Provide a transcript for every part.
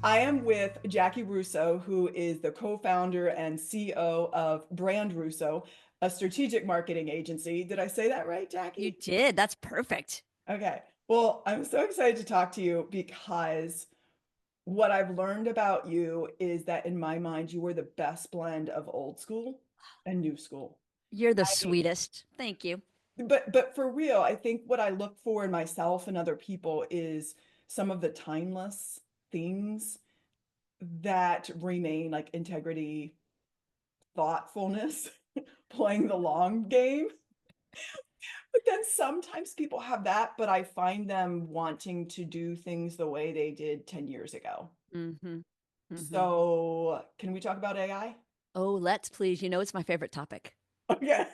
I am with Jaci Russo, who is the co-founder and CEO of Brand Russo, a strategic marketing agency. Did I say that right, You Jackie? did. That's perfect. Okay. Well, I'm so excited to talk to you because what I've learned about you is that in my mind, you are the best blend of old school and new school. You're the I, sweetest. Thank you. but for real, I think what I look for in myself and other people is some of the timeless things that remain, like integrity, thoughtfulness, playing the long game. But then sometimes people have that, but I find them wanting to do things the way they did 10 years ago. hmm hmm So, can we talk about AI? Oh, let's please. You know, it's my favorite topic. Okay.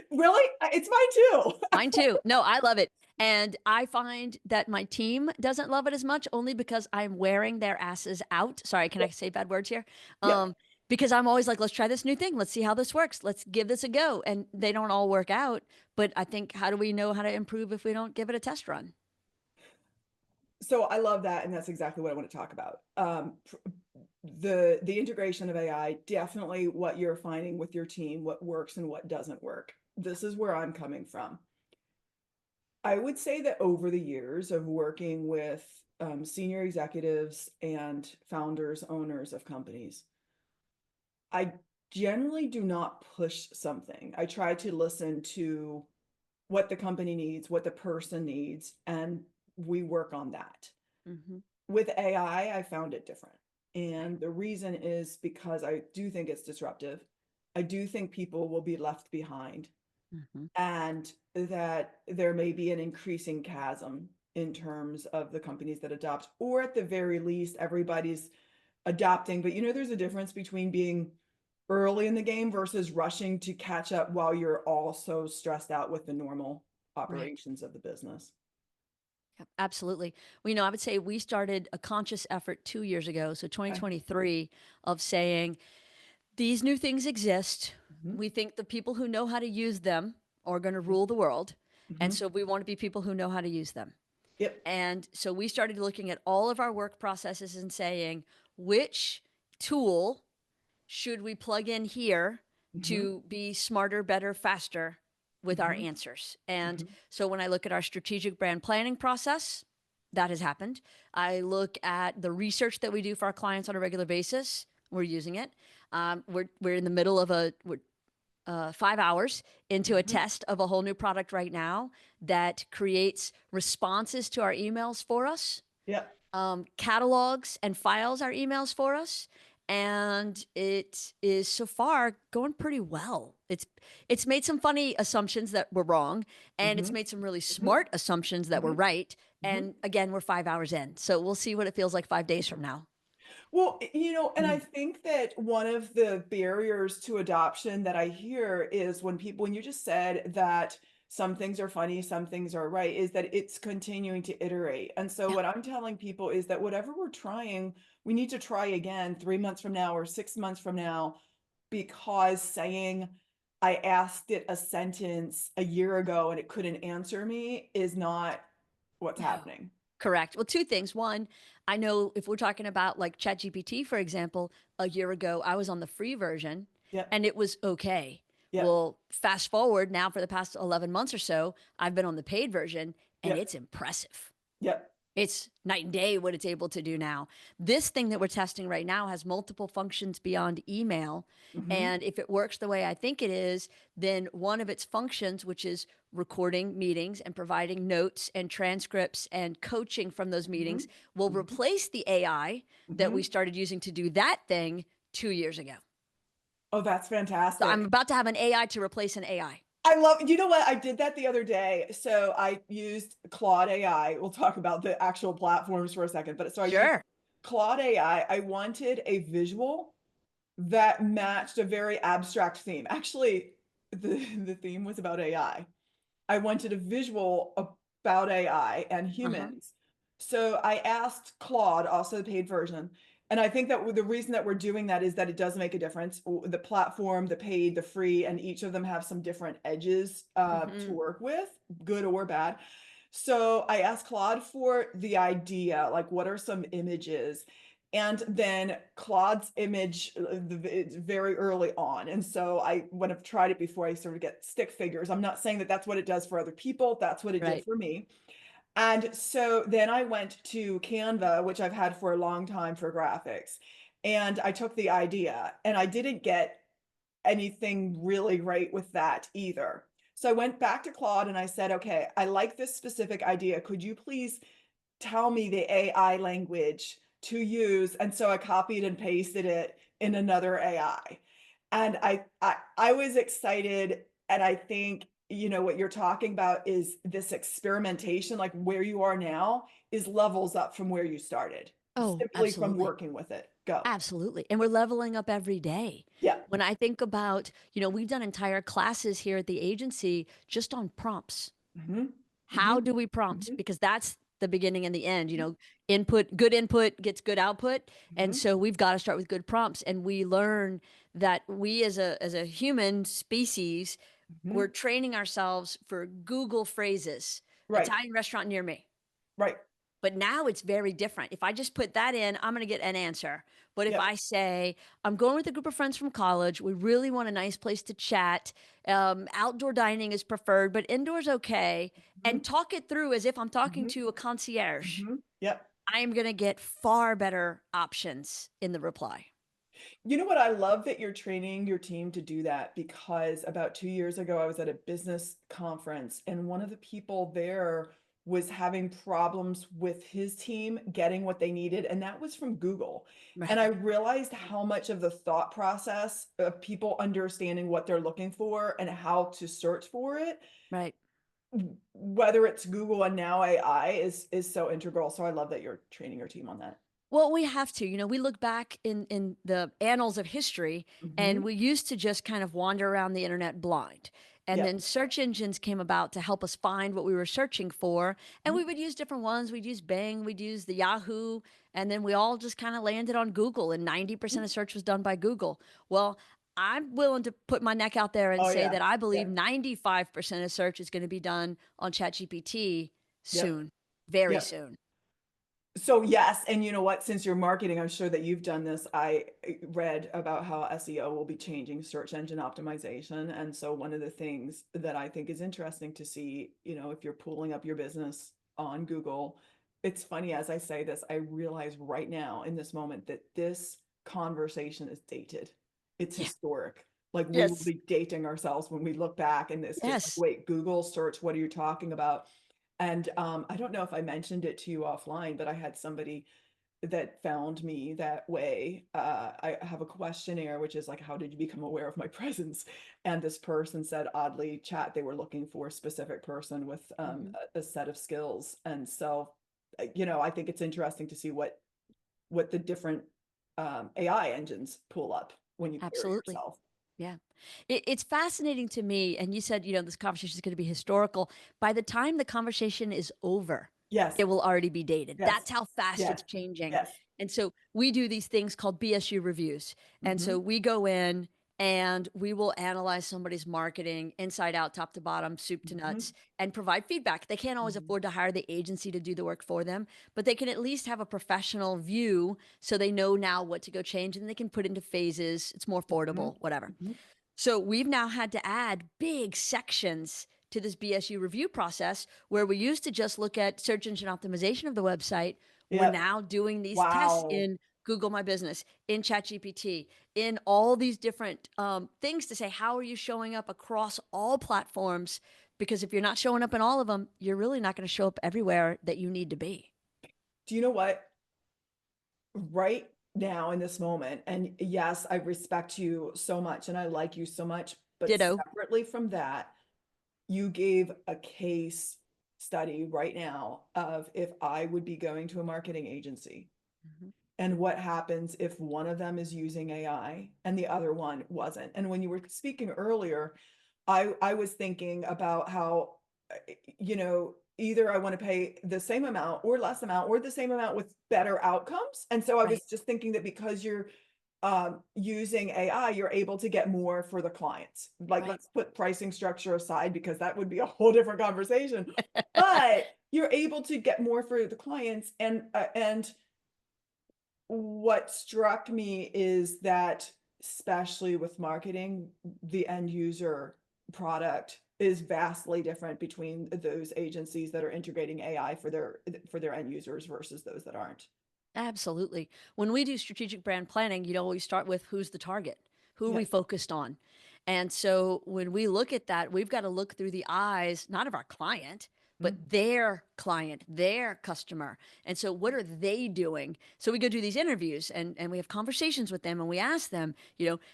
Really? It's mine too. Mine too. No, I love it. And I find that my team doesn't love it as much only because I'm wearing their asses out. Sorry, can I Yep. say bad words here? Yep. Because I'm always like, let's try this new thing. Let's see how this works. Let's give this a go. And they don't all work out. But I think, how do we know how to improve if we don't give it a test run? So I love that, and that's exactly what I want to talk about. The integration of AI, definitely what you're finding with your team, what works and what doesn't work. This is where I'm coming from. I would say that over the years of working with senior executives and founders, owners of companies, I generally do not push something. I try to listen to what the company needs, what the person needs, and we work on that. hmm With AI, I found it different. And the reason is because I do think it's disruptive. I do think people will be left behind, hmm and that there may be an increasing chasm in terms of the companies that adopt, or at the very least, everybody's adopting. But there's a difference between being early in the game versus rushing to catch up while you're also stressed out with the normal Right. operations of the business. Yep, absolutely. Well, I would say we started a conscious effort 2 years ago, so Okay. 2023, of saying these new things exist. Mhm. We think the people who know how to use them are going to rule the world. And Mhm. so we want to be people who know how to use them. Yep. And so we started looking at all of our work processes and saying, which tool should we plug in here Mhm. to be smarter, better, faster with our Mhm. answers? And Mhm. so when I look at our strategic brand planning process, that has happened. I look at the research that we do for our clients on a regular basis. We're using it. We're in the middle of 5 hours into a Mhm. test of a whole new product right now that creates responses to our emails for us, Yep. catalogs and files our emails for us, and it is so far going pretty well. It's made some funny assumptions that were wrong, and it's Mhm. made some really Mhm. smart assumptions that were Mhm. right. Mhm. And again, we're 5 hours in, so we'll see what it feels like 5 days from now. Well, and I Mm. think that one of the barriers to adoption that I hear is when you just said that some things are funny, some things are right, is that it's continuing to iterate. And so Yeah. what I'm telling people is that whatever we're trying, we need to try again 3 months from now or 6 months from now, because saying I asked it a sentence a year ago and it couldn't answer me is not what's No. happening. Correct. Well, two things. One, I know if we're talking about like ChatGPT, for example, a year ago, I was on the free version Yep. and it was okay. Yep. Well, fast forward now for the past 11 months or so, I've been on the paid version and Yep. it's impressive. Yep. It's night and day what it's able to do now. This thing that we're testing right now has multiple functions beyond email. Hmm. And if it works the way I think it is, then one of its functions, which is recording meetings and providing notes and transcripts and coaching from those Hmm. meetings, will Hmm. replace the AI that we Hmm. started using to do that thing 2 years ago. Oh, that's So I'm fantastic. about to have an AI to replace an AI. I love, you know what? I did that the other day. So I used Claude AI. We'll talk about the actual platforms for a second. But so I used Sure. Claude AI. I wanted a visual that matched a very abstract theme. Actually, the theme was about AI. I wanted a visual about AI and Uh huh. humans. So I asked Claude, also the paid version. And I think that the reason that we're doing that is that it does make a difference. The platform, the paid, the free, and each of them have some different edges to Mm-hmm. work with, good or bad. So I asked Claude for the idea, like what are some images? And then Claude's image, it's very early on. And so when I've tried it before, I sort of get stick figures. I'm not saying that that's what it does for other people. That's what it did Right. for me. And so then I went to Canva, which I've had for a long time for graphics. And I took the idea and I didn't get anything really right with that either. So I went back to Claude and I said, okay, I like this specific idea. Could you please tell me the AI language to use? And so I copied and pasted it in another AI. And I was excited. And I think, what you're talking about is this experimentation, like where you are now is levels up from where you started, Oh, simply from absolutely. working with it. Go. Absolutely. And we're leveling up every day. Yeah. When I think about, we've done entire classes here at the agency just on prompts. Mhm. How Mhm. do we prompt? Mhm. Because that's the beginning and the end, Mhm. input gets good output. And Mhm. so we've got to start with good prompts. And we learn that we as a human species, we're Mhm. training ourselves for Google phrases, Right. Italian restaurant near me. Right. But now it's very different. If I just put that in, I'm going to get an answer. But if Yep. I say, I'm going with a group of friends from college, we really want a nice place to chat. Outdoor dining is preferred, but indoors okay. Mhm. And talk it through as if I'm talking Mhm. to a concierge, Mhm. Yep. I am going to get far better options in the reply. You know what? I love that you're training your team to do that because about 2 years ago, I was at a business conference and one of the people there was having problems with his team getting what they needed, and that was from Google. And I Right. realized how much of the thought process of people understanding what they're looking for and how to search for it, Right. whether it's Google and now AI, is so integral. So I love that you're training your team on that. Well, we have to. We look back in the annals of history, and Mhm. we used to just kind of wander around the internet blind. And Yep. then search engines came about to help us find what we were searching for. And Mhm. we would use different ones. We'd use Bing, we'd use the Yahoo, and then we all just kind of landed on Google, and 90% of search was done by Google. Well, I'm willing to put my neck out there and Oh, say yeah. that I believe Yep. 95% of search is going to be done on ChatGPT Yep. soon, very Yep. soon. So, yes, and you know what? Since you're marketing, I'm sure that you've done this. I read about how SEO will be changing search engine optimization. And so one of the things that I think is interesting to see, if you're pulling up your business on Google, it's funny as I say this, I realize right now in this moment that this conversation is dated. It's Yeah. historic. Like we will Yes. be dating ourselves when we look back in this case, like, Yes. wait, Google search, what are you talking about? And, I don't know if I mentioned it to you offline, but I had somebody that found me that way. I have a questionnaire, which is like, how did you become aware of my presence? And this person said, oddly, chat, they were looking for a specific person with Mhm. a set of skills. And so, I think it's interesting to see what the different AI engines pull up when you query Absolutely. yourself. Yeah. It's fascinating to me. And you said, this conversation is going to be historical. By the time the conversation is over, Yes, it will already be dated. yes, That's how fast yes, it's changing. yes. And so we do these things called BSU reviews. And so Hmm. we go in and we will analyze somebody's marketing inside out, top to bottom, soup to Hmm. nuts, and provide feedback. They can't always Hmm. afford to hire the agency to do the work for them, but they can at least have a professional view so they know now what to go change and they can put into phases. It's more Hmm. affordable, whatever. Hmm. So we've now had to add big sections to this BSU review process where we used to just look at search engine optimization of the website. We're Yep. now doing these tests Wow. in Google My Business, in ChatGPT, in all these different things to say, how are you showing up across all platforms? Because if you're not showing up in all of them, you're really not going to show up everywhere that you need to be. Do you know what? Right now in this moment, and yes, I respect you so much and I like you so much, but Ditto. separately from that, you gave a case study right now of if I would be going to a marketing agency Mhm. and what happens if one of them is using AI and the other one wasn't. And when you were speaking earlier, I was thinking about how, either I want to pay the same amount or less amount or the same amount with better outcomes. And so I was Right. just thinking that because you're using AI, you're able to get more for the clients. Like, Right. let's put pricing structure aside because that would be a whole different conversation. But you're able to get more for the clients, and what struck me is that, especially with marketing, the end user product is vastly different between those agencies that are integrating AI for their end users versus those that aren't. Absolutely. When we do strategic brand planning, we start with who's the target, who are we Yep. focused on. And so when we look at that, we've got to look through the eyes, not of our Mm, client, their customer. And so what are they doing? So we go do these interviews and we have conversations with them and we ask them,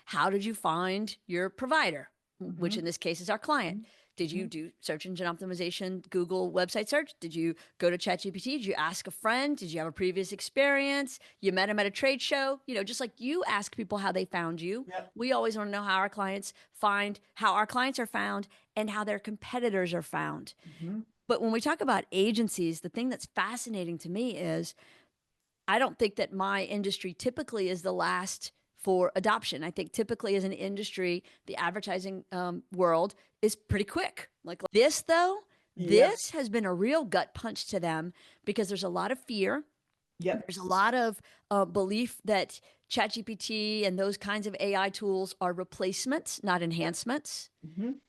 how did you find your provider? Which mhm, in this case is our client. mhm, Did you mhm. do search engine optimization, Google website search? Did you go to ChatGPT? Did you ask a friend? Did you have a previous experience? You met them at a trade show? Just like you ask people how they found you, Yep. we always want to know how our clients are found and how their competitors are found. Mhm. But when we talk about agencies, the thing that's fascinating to me is I don't think that my industry typically is the last for adoption. I think typically as an industry, the advertising world is pretty quick. Like this, though, Yep. this has been a real gut punch to them because there's a lot of fear. Yep. There's a lot of belief that ChatGPT and those kinds of AI tools are replacements, not Yep. enhancements. Mhm.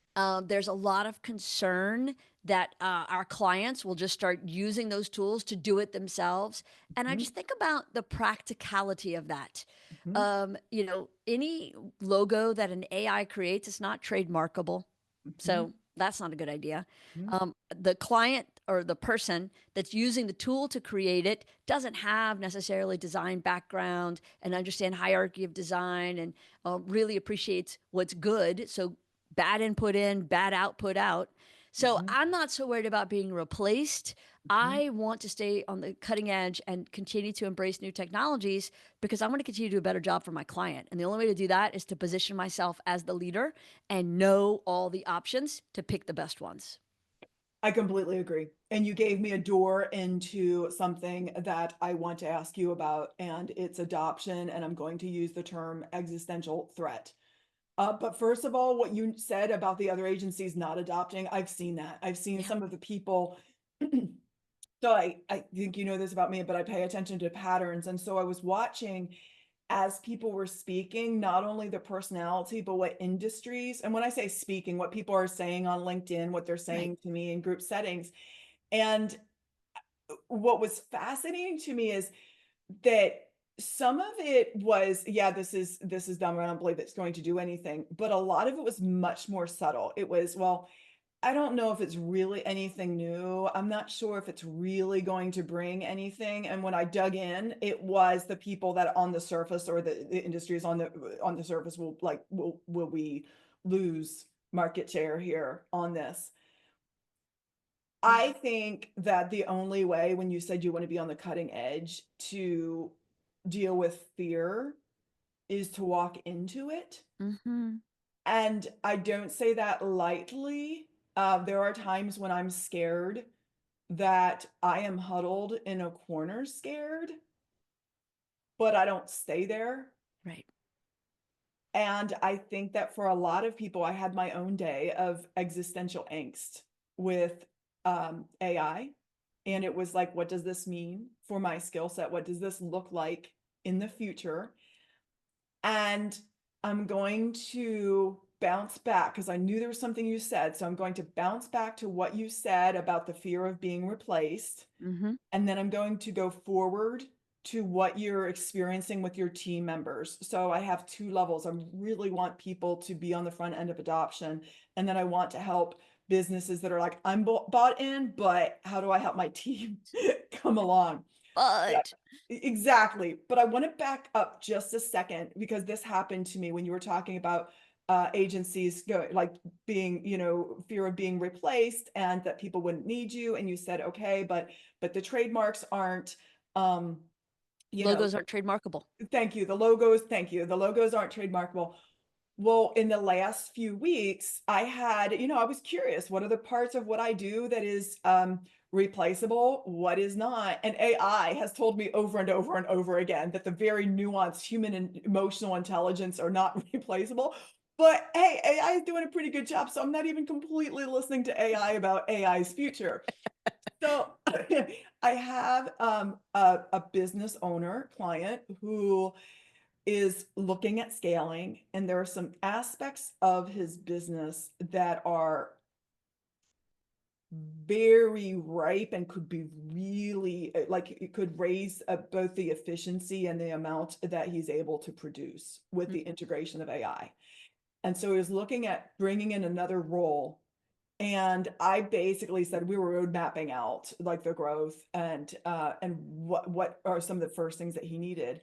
There's a lot of concern that our clients will just start using those tools to do it themselves. And I Mhm. just think about the practicality of that. Mhm. Any logo that an AI creates is not trademarkable. Mhm. So that's not a good idea. Mhm. The client or the person that's using the tool to create it doesn't have necessarily design background and understand hierarchy of design and really appreciates what's good. So bad input in, bad output out. So Mhm. I'm not so worried about being replaced. Mhm. I want to stay on the cutting edge and continue to embrace new technologies because I want to continue to do a better job for my client. And the only way to do that is to position myself as the leader and know all the options to pick the best ones. I completely agree. And you gave me a door into something that I want to ask you about, and it's adoption, and I'm going to use the term existential threat. But first of all, what you said about the other agencies not adopting, I've seen that. I've seen Yeah. some of the people. So I think you know this about me, but I pay attention to patterns. And so I was watching as people were speaking, not only the personality, but what industries. And when I say speaking, what people are saying on LinkedIn, what they're Right. saying to me in group settings. And what was fascinating to me is that some of it was, yeah, this is dumb. I don't believe it's going to do anything. But a lot of it was much more subtle. It was, well, I don't know if it's really anything new. I'm not sure if it's really going to bring anything. And when I dug in, it was the people that on the surface or the industries on the surface will like will we lose market share here on this? I think that the only way when you said you want to be on the cutting edge to deal with fear is to walk into it. Mm-hmm. And I don't say that lightly. There are times when I'm scared that I am huddled in a corner scared, but I don't stay there. Right. And I think that for a lot of people, I had my own day of existential angst with AI. And it was like, what does this mean for my skill set? What does this look like in the future? And I'm going to bounce back because I knew there was something you said. So I'm going to bounce back to what you said about the fear of being replaced. Mm-hmm. And then I'm going to go forward to what you're experiencing with your team members. So I have two levels. I really want people to be on the front end of adoption. And then I want to help businesses that are like, I'm bought in, but how do I help my team come along? Yeah, But exactly. But I want to back up just a second because this happened to me when you were talking about agencies going like being, fear of being replaced and that people wouldn't need you. And you said, okay, but the trademarks aren't, um, you know, logos aren't trademarkable. thank you. The logos, thank you. The logos aren't trademarkable. Well, in the last few weeks, I had, I was curious, what are the parts of what I do that is replaceable? What is not? And AI has told me over and over and over again that the very nuanced human and emotional intelligence are not replaceable. But hey, AI is doing a pretty good job. So I'm not even completely listening to AI about AI's future. So I have a business owner client who is looking at scaling, and there are some aspects of his business that are very ripe and could be really like it could raise both the efficiency and the amount that he's able to produce with the integration of AI. And so he was looking at bringing in another role. And I basically said we were road mapping out like the growth and what are some of the first things that he needed.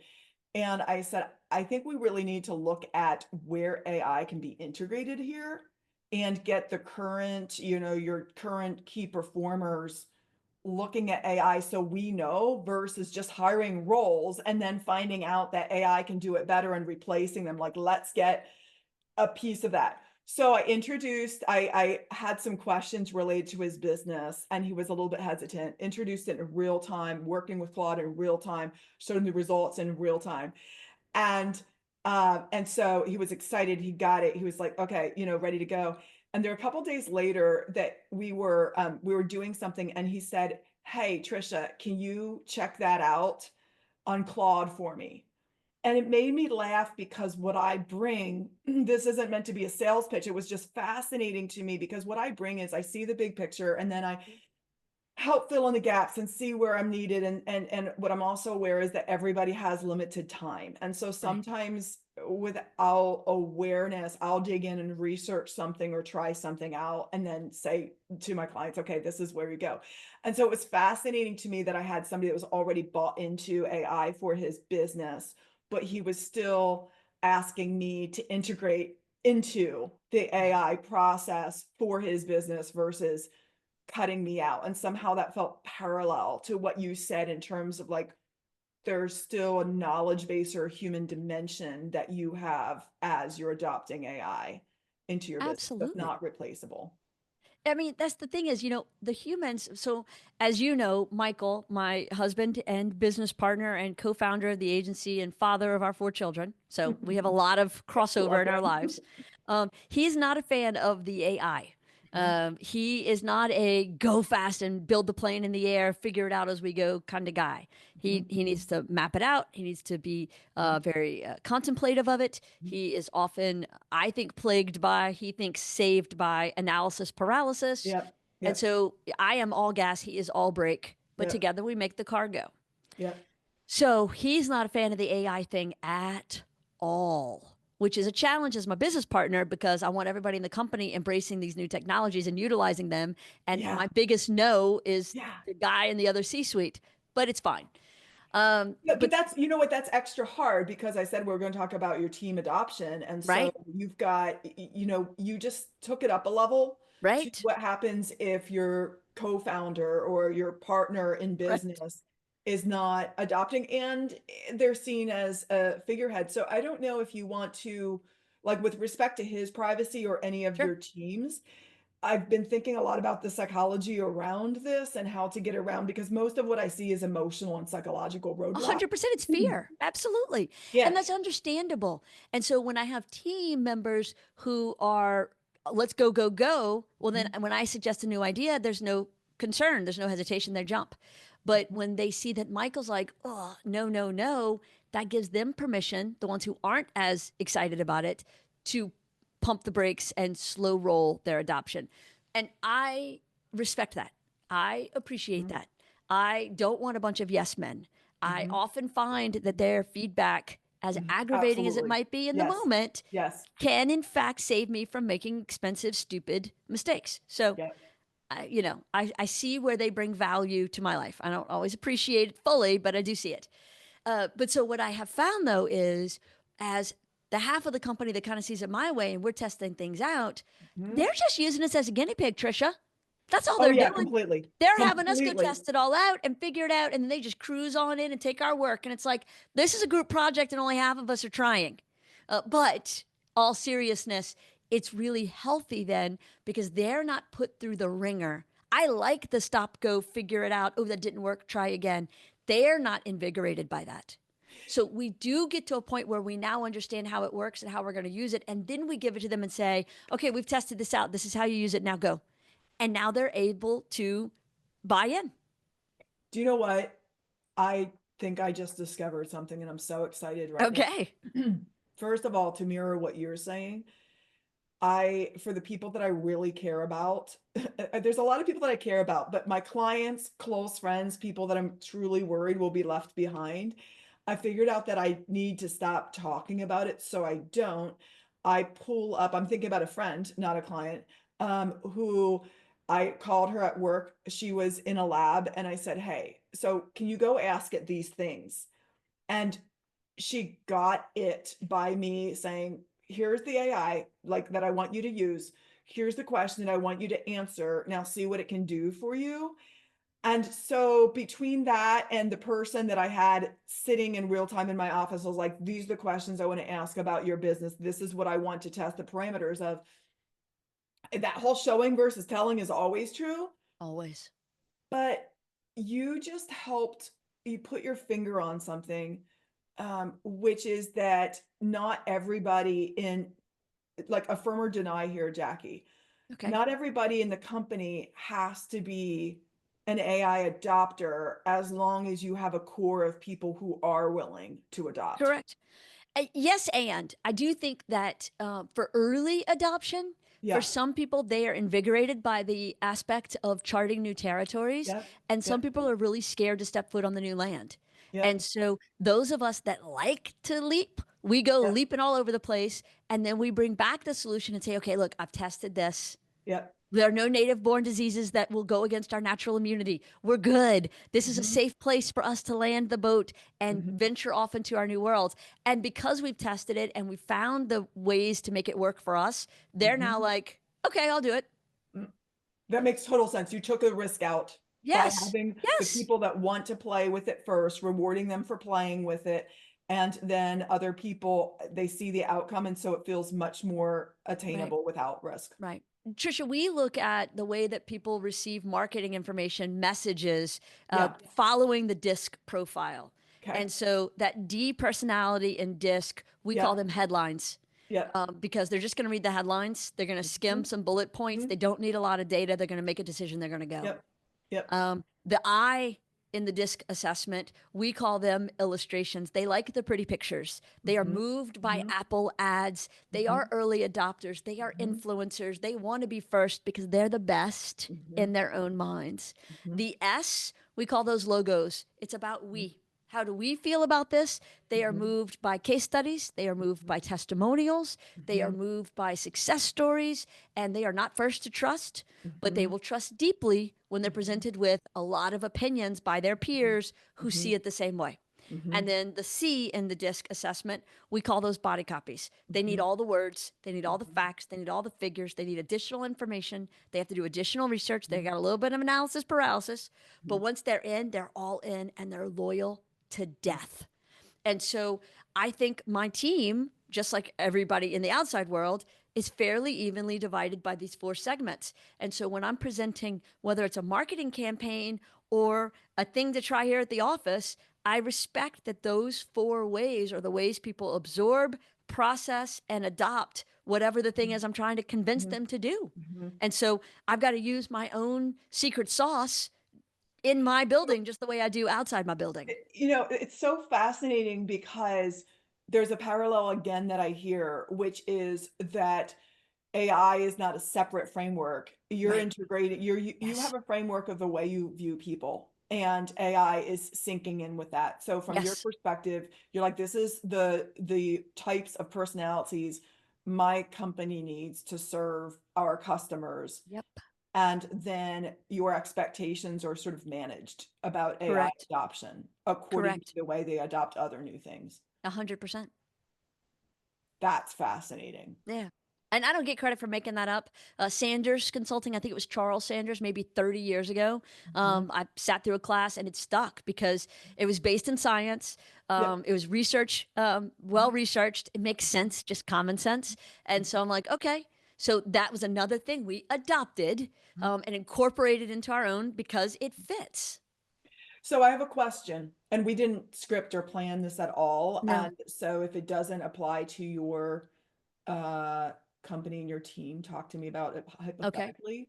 And I said, I think we really need to look at where AI can be integrated here and get the current, your current key performers looking at AI so we know versus just hiring roles and then finding out that AI can do it better and replacing them. Like, let's get a piece of that. So I had some questions related to his business and he was a little bit hesitant, introduced it in real time, working with Claude in real time, showed him the results in real time. And so he was excited, he got it. He was like, okay, ready to go. And there were a couple days later that we were doing something and he said, hey, Tricia, can you check that out on Claude for me? And it made me laugh because what I bring, this isn't meant to be a sales pitch. It was just fascinating to me because what I bring is I see the big picture and then I help fill in the gaps and see where I'm needed. And what I'm also aware is that everybody has limited time. And so Right. sometimes without awareness, I'll dig in and research something or try something out and then say to my clients, okay, this is where we go. And so it was fascinating to me that I had somebody that was already bought into AI for his business, but he was still asking me to integrate into the AI process for his business versus cutting me out. And somehow that felt parallel to what you said in terms of like, there's still a knowledge base or a human dimension that you have as you're adopting AI into your business. That's Absolutely. not replaceable. I mean, that's the thing is, the humans. So, as you know, Michael, my husband and business partner and co founder of the agency and father of our 4 children. So, we have a lot of crossover Love in our him. lives. He's not a fan of the AI. He is not a go fast and build the plane in the air, figure it out as we go kind of guy. He needs to map it out. He needs to be very contemplative of it. He is often, I think, plagued by, he thinks saved by analysis paralysis. Yep. And Yep. so I am all gas, he is all brake, but Yep. together we make the car go. Yep. So he's not a fan of the AI thing at all, which is a challenge as my business partner because I want everybody in the company embracing these new technologies and utilizing them. And Yeah. my biggest no is Yeah. the guy in the other C suite, but it's fine. But But that's, you know what, that's extra hard because I said we're going to talk about your team adoption. And so right, you've got, you just took it up a level to right, what happens if your co-founder or your partner in right. business is not adopting and they're seen as a figurehead. So I don't know if you want to, like with respect to his privacy or any of Sure. your teams, I've been thinking a lot about the psychology around this and how to get around because most of what I see is emotional and psychological roadblocks. 100% it's fear. Absolutely. And Yeah. that's understandable. And so when I have team members who are, let's go, go, go, well, then Mhm. when I suggest a new idea, there's no concern, there's no hesitation, they jump. But when they see that Michael's like, oh, no, no, no, that gives them permission, the ones who aren't as excited about it, to pump the brakes and slow roll their adoption. And I respect that. I appreciate Mhm. that. I don't want a bunch of yes men. I Mhm. often find that their feedback, as Mhm. aggravating as it Absolutely. might be in the Yes. moment, Yes. can in fact save me from making expensive, stupid mistakes. So, Yeah. I see where they bring value to my life. I don't always appreciate it fully, but I do see it. But so what I have found though is as the half of the company that kind of sees it my way and we're testing things out, Mhm. they're just using us as a guinea pig, Trisha. That's all Oh they're yeah, doing. completely. They're having us go Completely. test it all out and figure it out, and then they just cruise on in and take our work. And it's like, this is a group project, and only half of us are trying. But all seriousness, it's really healthy then because they're not put through the ringer. I like the stop, go, figure it out. Oh, that didn't work, try again. They're not invigorated by that. So we do get to a point where we now understand how it works and how we're going to use it. And then we give it to them and say, okay, we've tested this out. This is how you use it. Now go. And now they're able to buy in. Do you know what? I think I just discovered something and I'm so excited right Okay. now. First of all, to mirror what you're saying, for the people that I really care about, there's a lot of people that I care about, but my clients, close friends, people that I'm truly worried will be left behind. I figured out that I need to stop talking about it so I don't. I pull up, I'm thinking about a friend, not a client, who I called her at work. She was in a lab and I said, "Hey, so can you go ask it these things?" And she got it by me saying, "Here's the AI like that I want you to use. Here's the question that I want you to answer. Now see what it can do for you." And so between that and the person that I had sitting in real time in my office, I was like, "These are the questions I want to ask about your business. This is what I want to test the parameters of." That whole showing versus telling is always true, Always. but you just helped, you put your finger on something, which is that not everybody in, like, affirm or deny here, Jackie. Okay. Not everybody in the company has to be an AI adopter as long as you have a core of people who are willing to adopt. Correct. Yes, and I do think that for early adoption, for Yeah. some people, they are invigorated by the aspect of charting new territories, Yep. and some Yep. people are really scared to step foot on the new land. And Yep. so, those of us that like to leap, we go Yep. leaping all over the place, and then we bring back the solution and say, okay, look, I've tested this. Yep. There are no native born diseases that will go against our natural immunity. We're good. This is a Mhm. safe place for us to land the boat and Mhm. venture off into our new worlds. And because we've tested it and we found the ways to make it work for us, they're now Mhm. like, okay, I'll do it. Mm. That makes total sense. You took a risk out by Yes. having the Yes. people that want to play with it first, rewarding them for playing with it. And then other people, they see the outcome. And so it feels much more Right. attainable without risk. Right. Trisha, we look at the way that people receive marketing information, messages, Yeah. following the disc profile. Okay. And so that D personality and disc, we call Yeah. them headlines. Yeah. Because they're just going to read the headlines. They're going to skim Mhm. some bullet points. Mhm. They don't need a lot of data. They're going to make a decision. They're going to go. Yep. Yep. The I in the disc assessment, we call them illustrations. They like the pretty pictures. They are Mhm. moved by Mhm. Apple ads. They are Mhm. early adopters. They are Mhm. influencers. They want to be first because they're the best in Mhm. their own minds. Mhm. The S, we call those logos. It's about Mhm. we. How do we feel about this? They are Mhm. moved by case studies. They are moved by testimonials. They are Mhm. moved by success stories. And they are not first to trust, but they Mhm. will trust deeply when they're Mhm. presented with a lot of opinions by their peers who Mhm. see it the same way. And Mhm. then the C in the DISC assessment, we call those body copies. They need Mhm. all the words, they need all the Mhm. facts, they need all the figures, they need additional information, they have to do additional research, they Mhm. got a little bit of analysis paralysis, but Mhm. once they're all in and they're loyal to Mhm. death. And so I think my team, just like everybody in the outside world, is fairly evenly divided by these four segments. And so when I'm presenting, whether it's a marketing campaign or a thing to try here at the office, I respect that those four ways are the ways people absorb, process, and adopt whatever the thing is I'm trying to convince Mhm. them to do. Mhm. And so I've got to use my own secret sauce in my So, building just the way I do outside my building. it's so fascinating because there's a parallel again that I hear, which is that AI is not a separate framework. You're Right. integrated, you Yes. have a framework of the way you view people, and AI is syncing in with that. So from your Yes. perspective, you're like, this is the types of personalities my company needs to serve our customers. Yep. And then your expectations are sort of managed about AI Correct. adoption according to Correct. the way they adopt other new things. 100%. That's fascinating. Yeah. And I don't get credit for making that up. Sanders Consulting, I think it was Charles Sanders, maybe 30 years ago. Mhm. I sat through a class and it stuck because it was based in science. Yep. It was research, well Mhm. researched. It makes Mhm. sense, just common sense. And so Mhm. I'm like, okay. So that was another thing we adopted Mhm. and incorporated into our own because it fits. So I have a question, and we didn't script or plan this at all. No. And so if it doesn't apply to your uh, company and your team, talk to me about it Okay. hypothetically.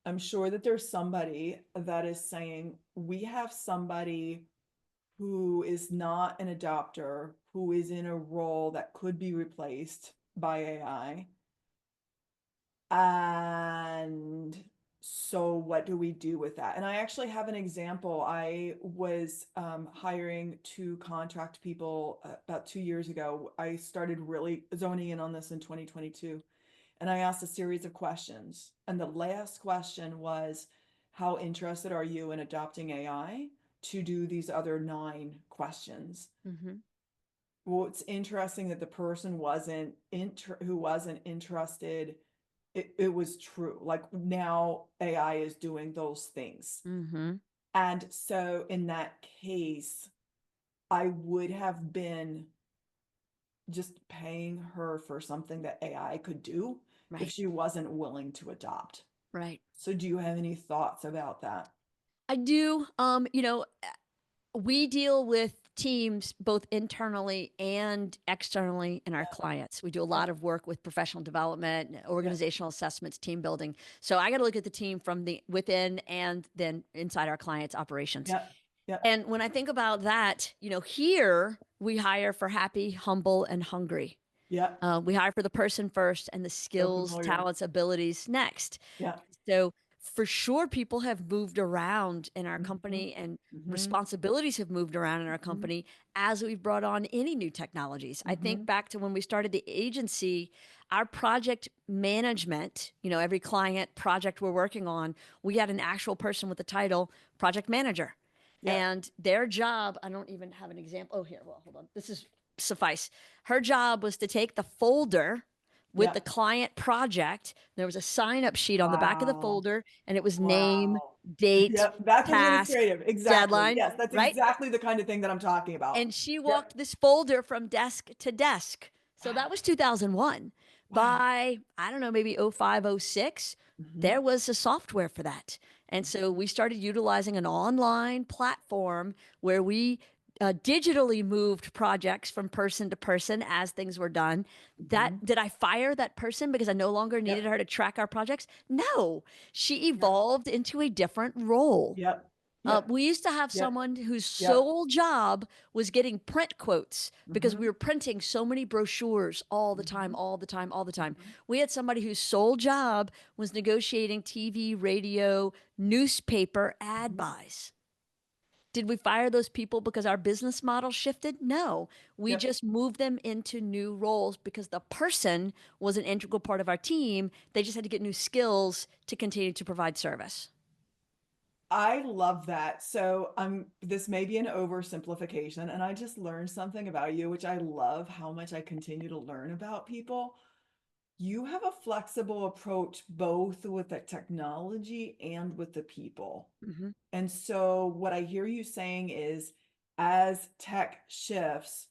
I'm sure that there's somebody that is saying, we have somebody who is not an adopter, who is in a role that could be replaced by AI. And so what do we do with that? And I actually have an example. I was hiring to contract people about 2 years ago. I started really zoning in on this in 2022. And I asked a series of questions. And the last question was, how interested are you in adopting AI to do these other 9 questions? Mm-hmm. Well, it's interesting that the person who wasn't interested, it was true. Like now AI is doing those things. Mm-hmm. And so in that case, I would have been just paying her for something that AI could do if Right. she wasn't willing to adopt. Right. So do you have any thoughts about that? I do. We deal with teams both internally and externally in our Yeah, clients. We do a yeah, lot of work with professional development, yeah, organizational assessments, team building. So I got to look at the team from the within and then inside our clients' operations. yeah, yeah, And when I think about that, here we hire for happy, humble, and hungry. yeah. We hire for the person first and the So skills, familiar. talents, abilities next. Yeah. So for sure, people have moved around in our Hmm. company and Hmm. responsibilities have moved around in our Hmm. company as we've brought on any new technologies. I think Hmm. back to when we started the agency, our project management, every client project we're working on, we had an actual person with the title project manager. Yeah. And their job, I don't even have an example. Oh, here, well, hold on. This is suffice. Her job was to take the folder with Yeah. the client project. There was a sign up sheet on the back of the Wow. folder, and it was name, Wow. date, Yep. That's task, administrative. Exactly. deadline, Yes, that's right? exactly the kind of thing that I'm talking about. And she Yep. walked this folder from desk to desk. So Wow. that was 2001. Wow. By, I don't know, maybe '05, '06, Hmm. there was a software for that. And so we started utilizing an online platform where we digitally moved projects from person to person as things were done. That Hmm. did I fire that person because I no longer needed Yep. her to track our projects? No, she Yep. evolved into a different role. Yep. Yep. We used to have Yep. someone whose Yep. sole job was getting print quotes because we Hmm. were printing so many brochures all the time, Hmm. all the time, all the time. Hmm. We had somebody whose sole job was negotiating TV, radio, newspaper ad Hmm. buys. Did we fire those people because our business model shifted? No. We Yep. just moved them into new roles because the person was an integral part of our team. They just had to get new skills to continue to provide service. I love that. So this may be an oversimplification, and I just learned something about you, which I love how much I continue to learn about people. You have a flexible approach both with the technology and with the people. Mhm. And so what I hear you saying is, as tech shifts,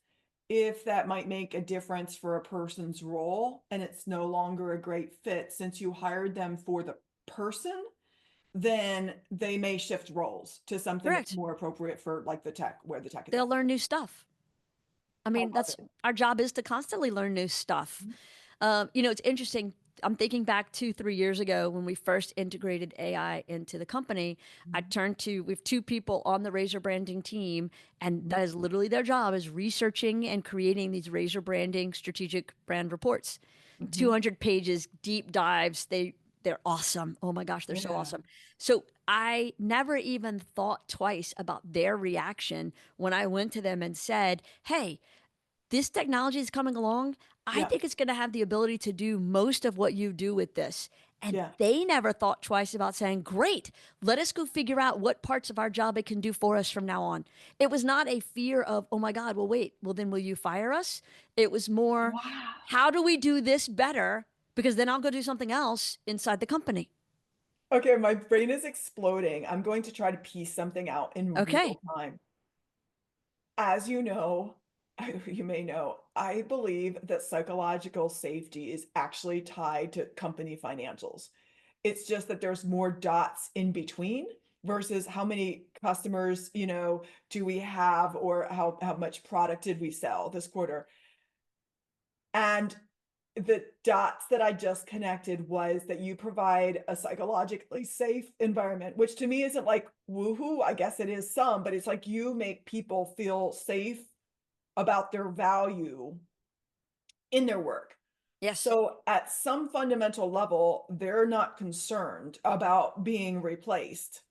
if that might make a difference for a person's role and it's no longer a great fit since you hired them for the person, then they may shift roles to something that's Correct. more appropriate for like the tech, where the tech is They'll at. learn new stuff. I I mean, love that's it. our job is to constantly learn new stuff. Mhm. It's interesting. I'm thinking back 2, 3 years ago when we first integrated AI into the company. We have 2 people on the Razor branding team, and Mhm. that is literally their job is researching and creating these Razor branding strategic brand reports. Mhm. 200 pages, deep dives. They're awesome. Oh my gosh, they're so Yeah. awesome. So I never even thought twice about their reaction when I went to them and said, "Hey, this technology is coming along. I Yeah. think it's going to have the ability to do most of what you do with this." And Yeah. they never thought twice about saying, "Great, let us go figure out what parts of our job it can do for us from now on." It was not a fear of, "Oh my God, well, wait, well, then will you fire us?" It was more, Wow. "How do we do this better? Because then I'll go do something else inside the company." Okay, my brain is exploding. I'm going to try to piece something out in real Okay. time. As you know, you may know, I believe that psychological safety is actually tied to company financials. It's just that there's more dots in between versus how many customers, do we have, or how much product did we sell this quarter. And the dots that I just connected was that you provide a psychologically safe environment, which to me isn't like woohoo. I guess it is some, but it's like you make people feel safe about their value in their work. Yes. So at some fundamental level, they're not concerned about being replaced.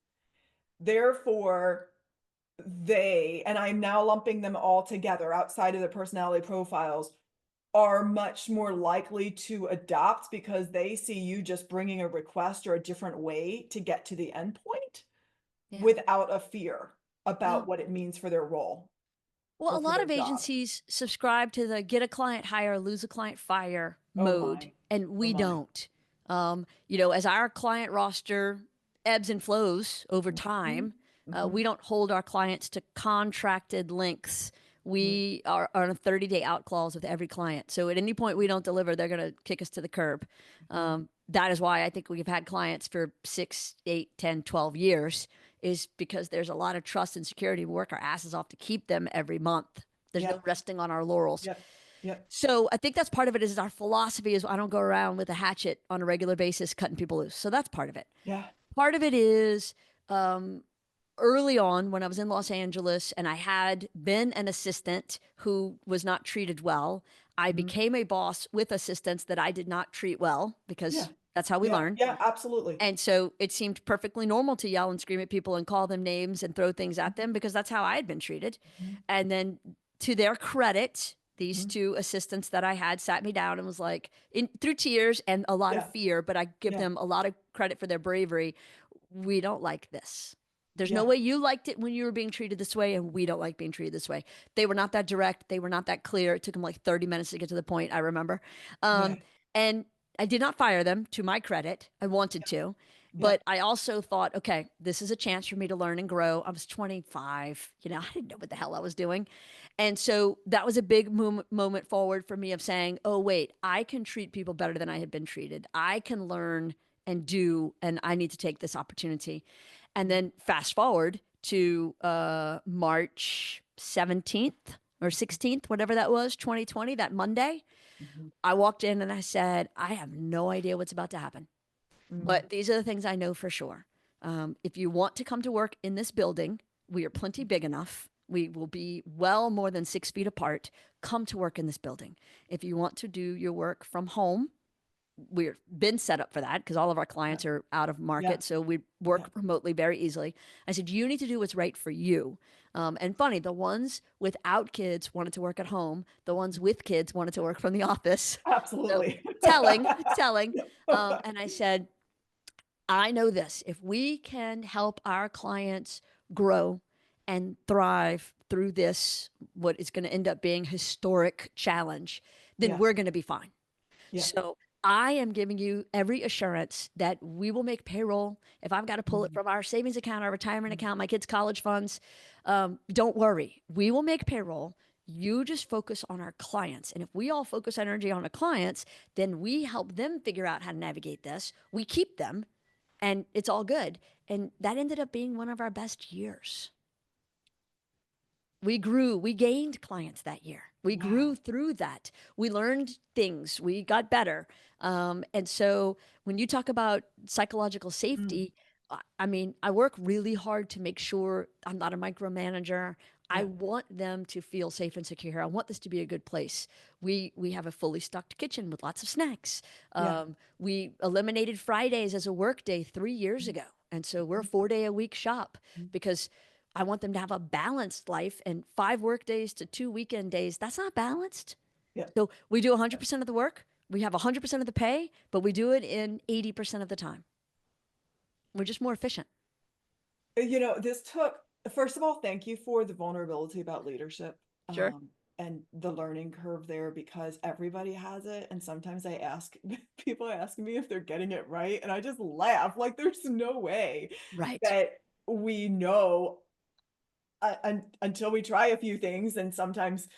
Therefore, and I'm now lumping them all together outside of the personality profiles, are much more likely to adopt because they see you just bringing a request or a different way to get to the endpoint Yeah. without a fear about Well, what it means for their role well, or a for lot their of job. agencies subscribe to the get a client hire, lose a client fire Oh mode, my. and Oh we my. don't. As our client roster ebbs and flows over Mhm. time, we Mhm. don't hold our clients to contracted lengths. Mhm. We are on a 30-day out clause with every client. So at any point we don't deliver, they're going to kick us to the curb. Mhm. That is why I think we've had clients for 6, 8, 10, 12 years, is because there's a lot of trust and security. We work our asses off to keep them every month. There's no Yep. resting on our laurels. Yep. Yep. So I think that's part of it, is our philosophy is I don't go around with a hatchet on a regular basis cutting people loose. So that's part of it. Yeah. Part of it is um, early on when I was in Los Angeles and I had been an assistant who was not treated well, I Mhm. became a boss with assistants that I did not treat well Yeah. because that's how we Yeah. learn. Yeah. Absolutely. And so it seemed perfectly normal to yell and scream at people and call them names and throw things at them because that's how I had been treated. Mhm. And then, to their credit, these Mhm. two assistants that I had sat me down and was like, through tears and a lot of Yeah. fear, but I give Yeah. them a lot of credit for their bravery. We don't like this. There's no Yeah. way you liked it when you were being treated this way, and we don't like being treated this way. They were not that direct. They were not that clear. It took them like 30 minutes to get to the point, I remember. Yeah. And I did not fire them, to my credit. I wanted to. Yep. But I also thought, okay, this is a chance for me to learn and grow. I was 25. I didn't know what the hell I was doing. And so that was a big moment forward for me of saying, oh, wait, I can treat people better than I had been treated. I can learn and do, and I need to take this opportunity. And then fast forward to March 17th or 16th, whatever that was, 2020, that Monday. Mhm. I walked in and I said, I have no idea what's about to happen, Mhm. but these are the things I know for sure. If you want to come to work in this building, we are plenty big enough. We will be well more than 6 feet apart. Come to work in this building. If you want to do your work from home, we've been set up for that because all of our Yeah. clients are out of Yeah. market. So we Yeah. work remotely very easily. I said, you need to do what's right for you. And funny, the ones without kids wanted to work at home. The ones with kids wanted to work from the office. So Absolutely. telling. And I said, I know this. If we can help our clients grow and thrive through this, what is going to end up being historic challenge, then Yeah. we're going to be fine. Yeah. So I am giving you every assurance that we will make payroll. If I've got to pull it Mhm. from our savings account, our retirement Mhm. account, my kids' college funds, don't worry. We will make payroll. You just focus on our clients. And if we all focus energy on the clients, then we help them figure out how to navigate this. We keep them, and it's all good. And that ended up being one of our best years. We grew, we gained clients that year. We grew Wow. through that. We learned things, we got better. And so when you talk about psychological Mm. safety, I mean, I work really hard to make sure I'm not a micromanager. I Yeah. want them to feel safe and secure. I want this to be a good place. We have a fully stocked kitchen with lots of snacks. Yeah. We eliminated Fridays as a work day 3 years Mhm. ago. And so we're a Mhm. 4 day a week shop Mhm. because I want them to have a balanced life, and 5 work days to 2 weekend days, that's not balanced. Yeah. So we do Yeah. 100% of the work, we have 100% of the pay, but we do it in 80% of the time. We're just more efficient. This took first of all, thank you for the vulnerability about leadership, Sure. and the learning curve there because everybody has it, and sometimes I ask people ask me if they're getting it right, and I just laugh, like, there's no way Right. that we know, until we try a few things and sometimes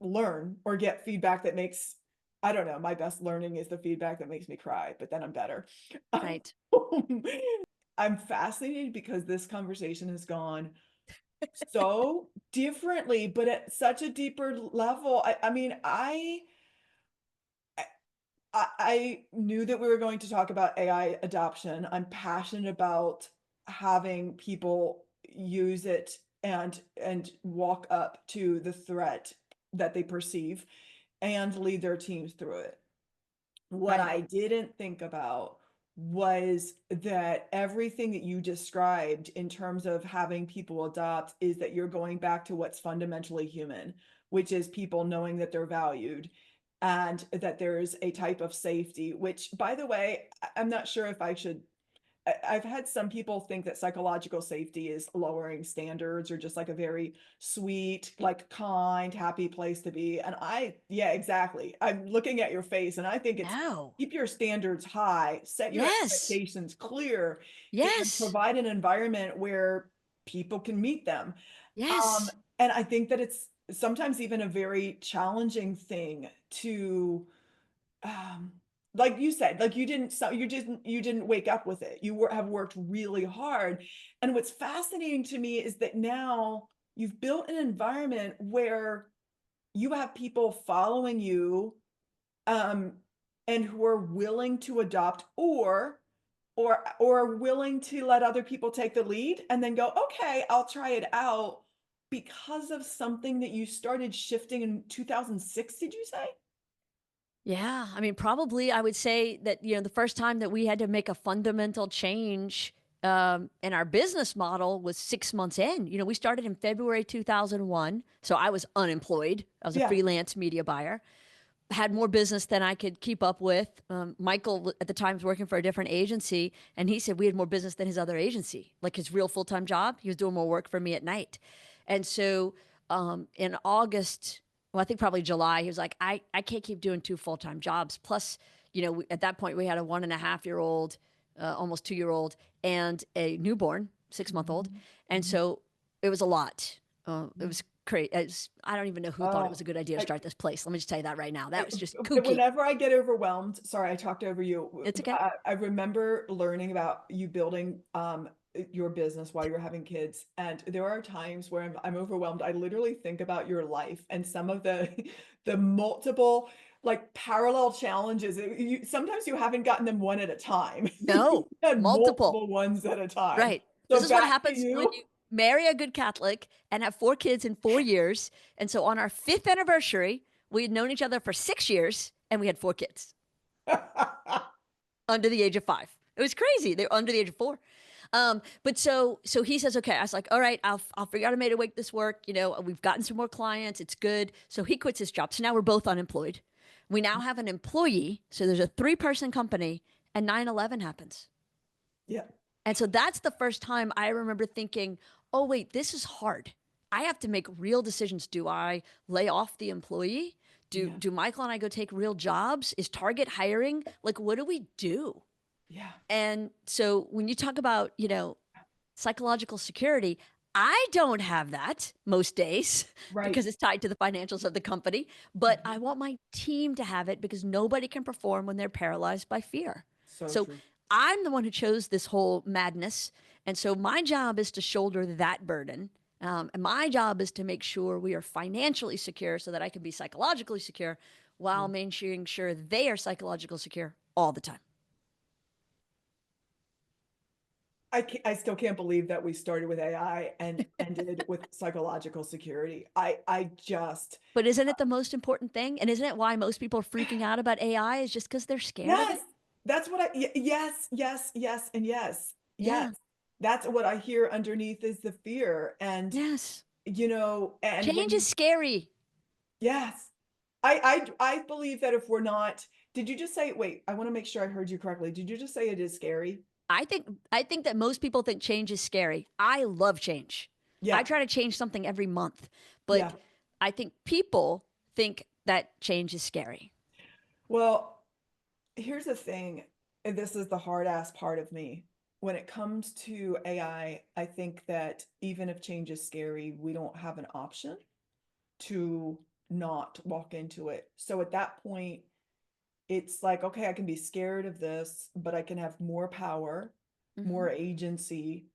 learn or get feedback that makes I don't know, my best learning is the feedback that makes me cry, but then I'm better. Right. I'm fascinated because this conversation has gone so differently, but at such a deeper level. I mean, I knew that we were going to talk about AI adoption. I'm passionate about having people use it and walk up to the threat that they perceive and lead their teams through it. What Right. I didn't think about was that everything that you described in terms of having people adopt is that you're going back to what's fundamentally human, which is people knowing that they're valued and that there's a type of safety, which, by the way, I'm not sure if I should I've had some people think that psychological safety is lowering standards or just like a very sweet, like kind, happy place to be. And yeah, exactly. I'm looking at your face and I think it's No. keep your standards high, set your Yes. expectations clear, and Yes. provide an environment where people can meet them. Um, Yes. and I think that it's sometimes even a very challenging thing to um, like you said, like you didn't wake up with it. Have worked really hard. And what's fascinating to me is that now you've built an environment where you have people following you, um, and who are willing to adopt or willing to let other people take the lead and then go, okay, I'll try it out because of something that you started shifting in 2006, did you say? Yeah, I mean, probably I would say that, the first time that we had to make a fundamental change in our business model was 6 months in. We started in February 2001. So I was unemployed. I was a Yeah. freelance media buyer, had more business than I could keep up with. Michael at the time was working for a different agency, and he said we had more business than his other agency, like his real full time job. He was doing more work for me at night. And so in August, well, I think probably July, he was like, I can't keep doing two full time jobs. Plus, at that point, we had a 1.5 year old, almost 2 year old, and a newborn, 6 month old. Mhm. And Mhm. so it was a lot. It Yeah. was crazy. I don't even know who thought it was Oh, a good idea to I start this place. Let me just tell you that right now. That was just but kooky. whenever I get overwhelmed, sorry, I talked over you. It's okay. I remember learning about you building your business while you were having kids, and there are times where I'm overwhelmed. I literally think about your life and some of the the multiple like parallel challenges. Sometimes you haven't gotten them one at a time. You No, had multiple. multiple ones at a time. Right. This So is what back to happens when you. you marry a good Catholic and have 4 kids in 4 years. And so on our fifth anniversary, we had known each other for 6 years and we had 4 kids under the age of 5. It was crazy. They were under the age of 4. But so he says, okay. I was like, all right, I'll figure out a way to make this work. We've gotten some more clients. It's good. So he quits his job. So now we're both unemployed. We now have an employee. So there's a 3-person company, and 9/11 happens. Yeah. And so that's the first time I remember thinking, oh, wait, this is hard. I have to make real decisions. Do I lay off the employee? Do, Yeah. do Michael and I go take real jobs? Is Target hiring? Like, what do we do? Yeah. And so when you talk about, psychological security, I don't have that most days Right. because it's tied to the financials of the company, but I Mhm. want my team to have it because nobody can perform when they're paralyzed by fear. So So true. I'm the one who chose this whole madness. And so my job is to shoulder that burden. And my job is to make sure we are financially secure so that I can be psychologically secure while Yeah. making sure they are psychologically secure all the time. I still can't believe that we started with AI and ended with psychological security. I just But isn't it the most important thing? And isn't it why most people are freaking out about AI is just because they're scared of yes, it? that's what yes, yes, yes, and yes. Yes. Yeah. That's what I hear underneath is the fear and Yes. and when Change is you scary. yes. I believe that if we're not did you just say wait, I want to make sure I heard you correctly. Did you just say it is scary? I think that most people think change is scary. I love change. I Yeah. try to change something every month, Yeah. but I think people think that change is scary. Well, here's the thing, and this is the hard ass part of me. When it comes to I think that even if change is scary, we don't have an option to not walk into it. So at that point, it's like, okay, I can be scared of this, but I can have more power, Hmm. more agency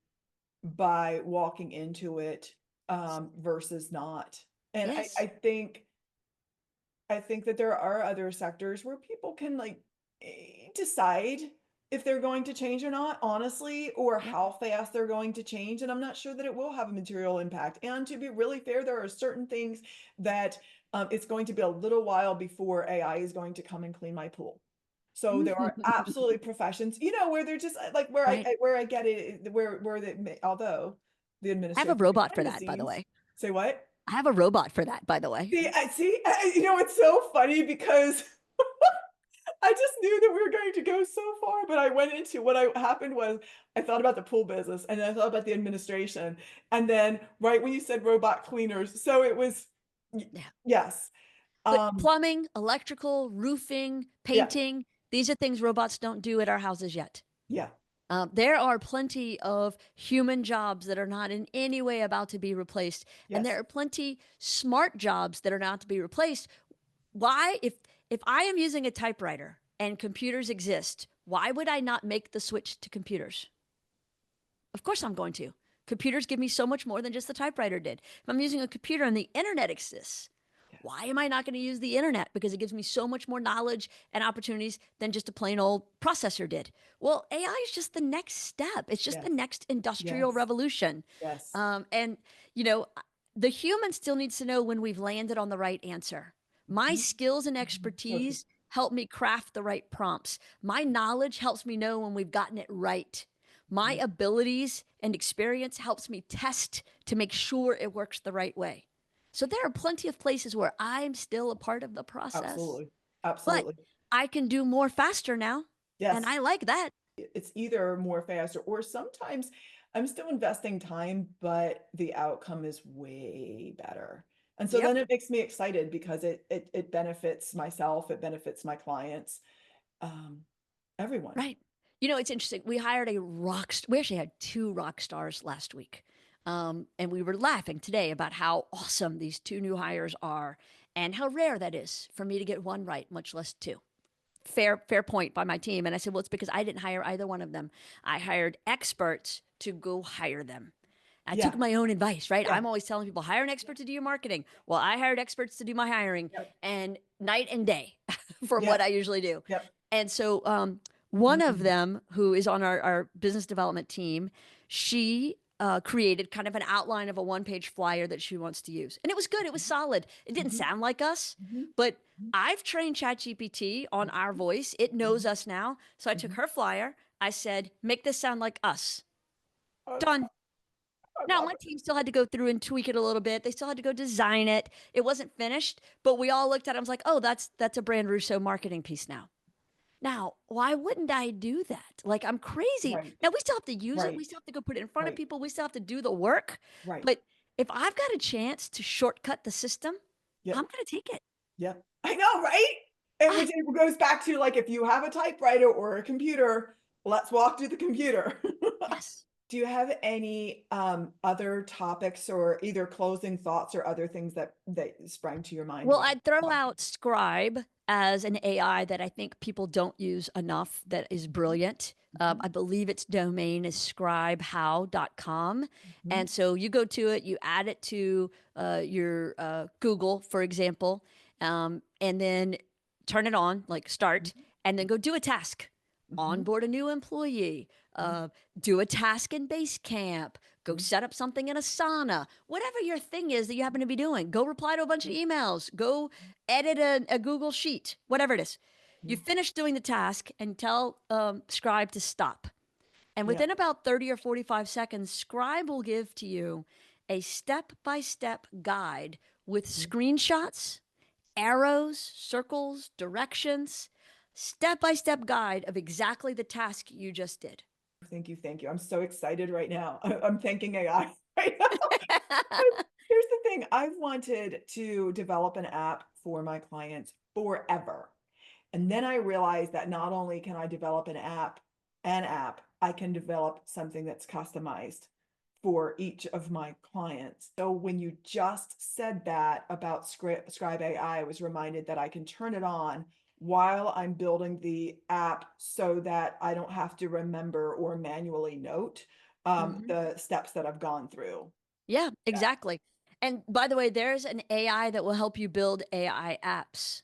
by walking into it versus not. And Yes. I think that there are other sectors where people can like decide if they're going to change or not, honestly, or Yep. how fast they're going to change. And I'm not sure that it will have a material impact. And to be really fair, there are certain things that it's going to be a little while before AI is going to come and clean my pool. So there are absolutely professions, where they're just like Right. where I get it, where although the I have a administration robot for behind the that, by the scenes way. say what? I have a robot for that, by the way. It's so funny because I just knew that we were going to go so far, but I went into happened was I thought about the pool business and then I thought about the administration. And then right when you said robot cleaners, so it was y- Yeah. yes. But Um plumbing, electrical, roofing, yeah, painting, these are things robots don't do at our houses yet. yeah, There are plenty of human jobs that are not in any way about to be replaced, and there yes, are plenty smart jobs that are not to be replaced. Why, if I am using a typewriter and computers exist, why would I not make the switch to computers? Of course, I'm going to. Computers give me so much more than just the typewriter did. If I'm using a computer and the internet exists, yes, why am I not going to use the internet? Because it gives me so much more knowledge and opportunities than just a plain old processor did. Well, AI is just the next step. It's just the yes, next industrial yes, revolution. yes. And, you know, the human still needs to know when we've landed on the right answer. My Mhm, skills and mhm. So true. expertise help me craft the right prompts. My knowledge helps me know when we've gotten it right. My Yeah, abilities and experience helps me test to make sure it works the right way. So there are plenty of places where I'm still a part of the process, absolutely. but Absolutely. I can do more faster now. And Yes. I like that. It's either more faster or sometimes I'm still investing time, but the outcome is way better. And so Yep. then it makes me excited because it benefits myself, it benefits my clients, um, everyone. Right. It's interesting. We actually had two rock stars last week. And we were laughing today about how awesome these two new hires are and how rare that is for me to get one right, much less two. Fair point by my team. And I said, well, it's because I didn't hire either one of them. I hired experts to go hire them. I took Yeah, my own advice, right? yeah, I'm always telling people, hire an expert to do your marketing. Well, I hired experts to do my hiring, yep, and night and day from what yep, I usually do. yep. And so, one of Mhm, them, who is on our business development team, she created kind of an outline of a one-page flyer that she wants to use. And it was good, it was solid. It didn't mhm, sound like us, mhm, but mhm, I've trained ChatGPT on our mhm, voice. It knows mhm, us now. So I took mhm. her flyer. I said, make this sound like us. I Done. I Now, love my it. team still had to go through and tweak it a little bit. They still had to go design it. It wasn't finished, but we all looked at it. I was like, oh, that's a Brand Russo marketing piece now. Now, why wouldn't I do that? Like, I'm crazy. Right, Now, we still have to use it. We right, still have to go put it in front of right, people. We still have to do the work. right. But if I've got a chance to shortcut the system, I'm Yep. going to take it. Yep. I know, right? And Ah, which it goes back to like if you have a typewriter or a computer, let's walk to the computer. yes. Do you have any other topics or either closing thoughts or other things that sprang to your mind Well, while I'd throw out Scribe as an AI that I think people don't use enough that is Mhm, brilliant. mhm, I believe its domain is scribehow.com. mhm, And so you go to it, you add it to your Google, for example, and then turn it on, like start, mhm, and then go do a task. mhm, Onboard a new employee, mhm, do a task in Basecamp, go mhm, set up something in Asana, whatever your thing is that you happen to be doing. Go reply to a bunch of mhm, emails, go edit a Google Sheet, whatever it is. You mhm. finish doing the task and tell Scribe to stop. And Yeah. within about 30 or 45 seconds, Scribe will give to you a step by step guide with Mhm. screenshots, arrows, circles, directions, step by step guide of exactly the task you just did. Thank you. Thank you. I'm so excited right now. I'm thanking AI right now. 'Cause here's the thing. I've wanted to develop an app for my clients forever. And then I realized that not only can I develop an app, I can develop something that's customized for each of my clients. So when you just said that about Scribe AI, I was reminded that I can turn it on while I'm building the app so that I don't have to remember or manually note Mhm. the steps that I've gone through. Yeah, Yeah. exactly. And by the way, there's an AI that will help you build AI apps.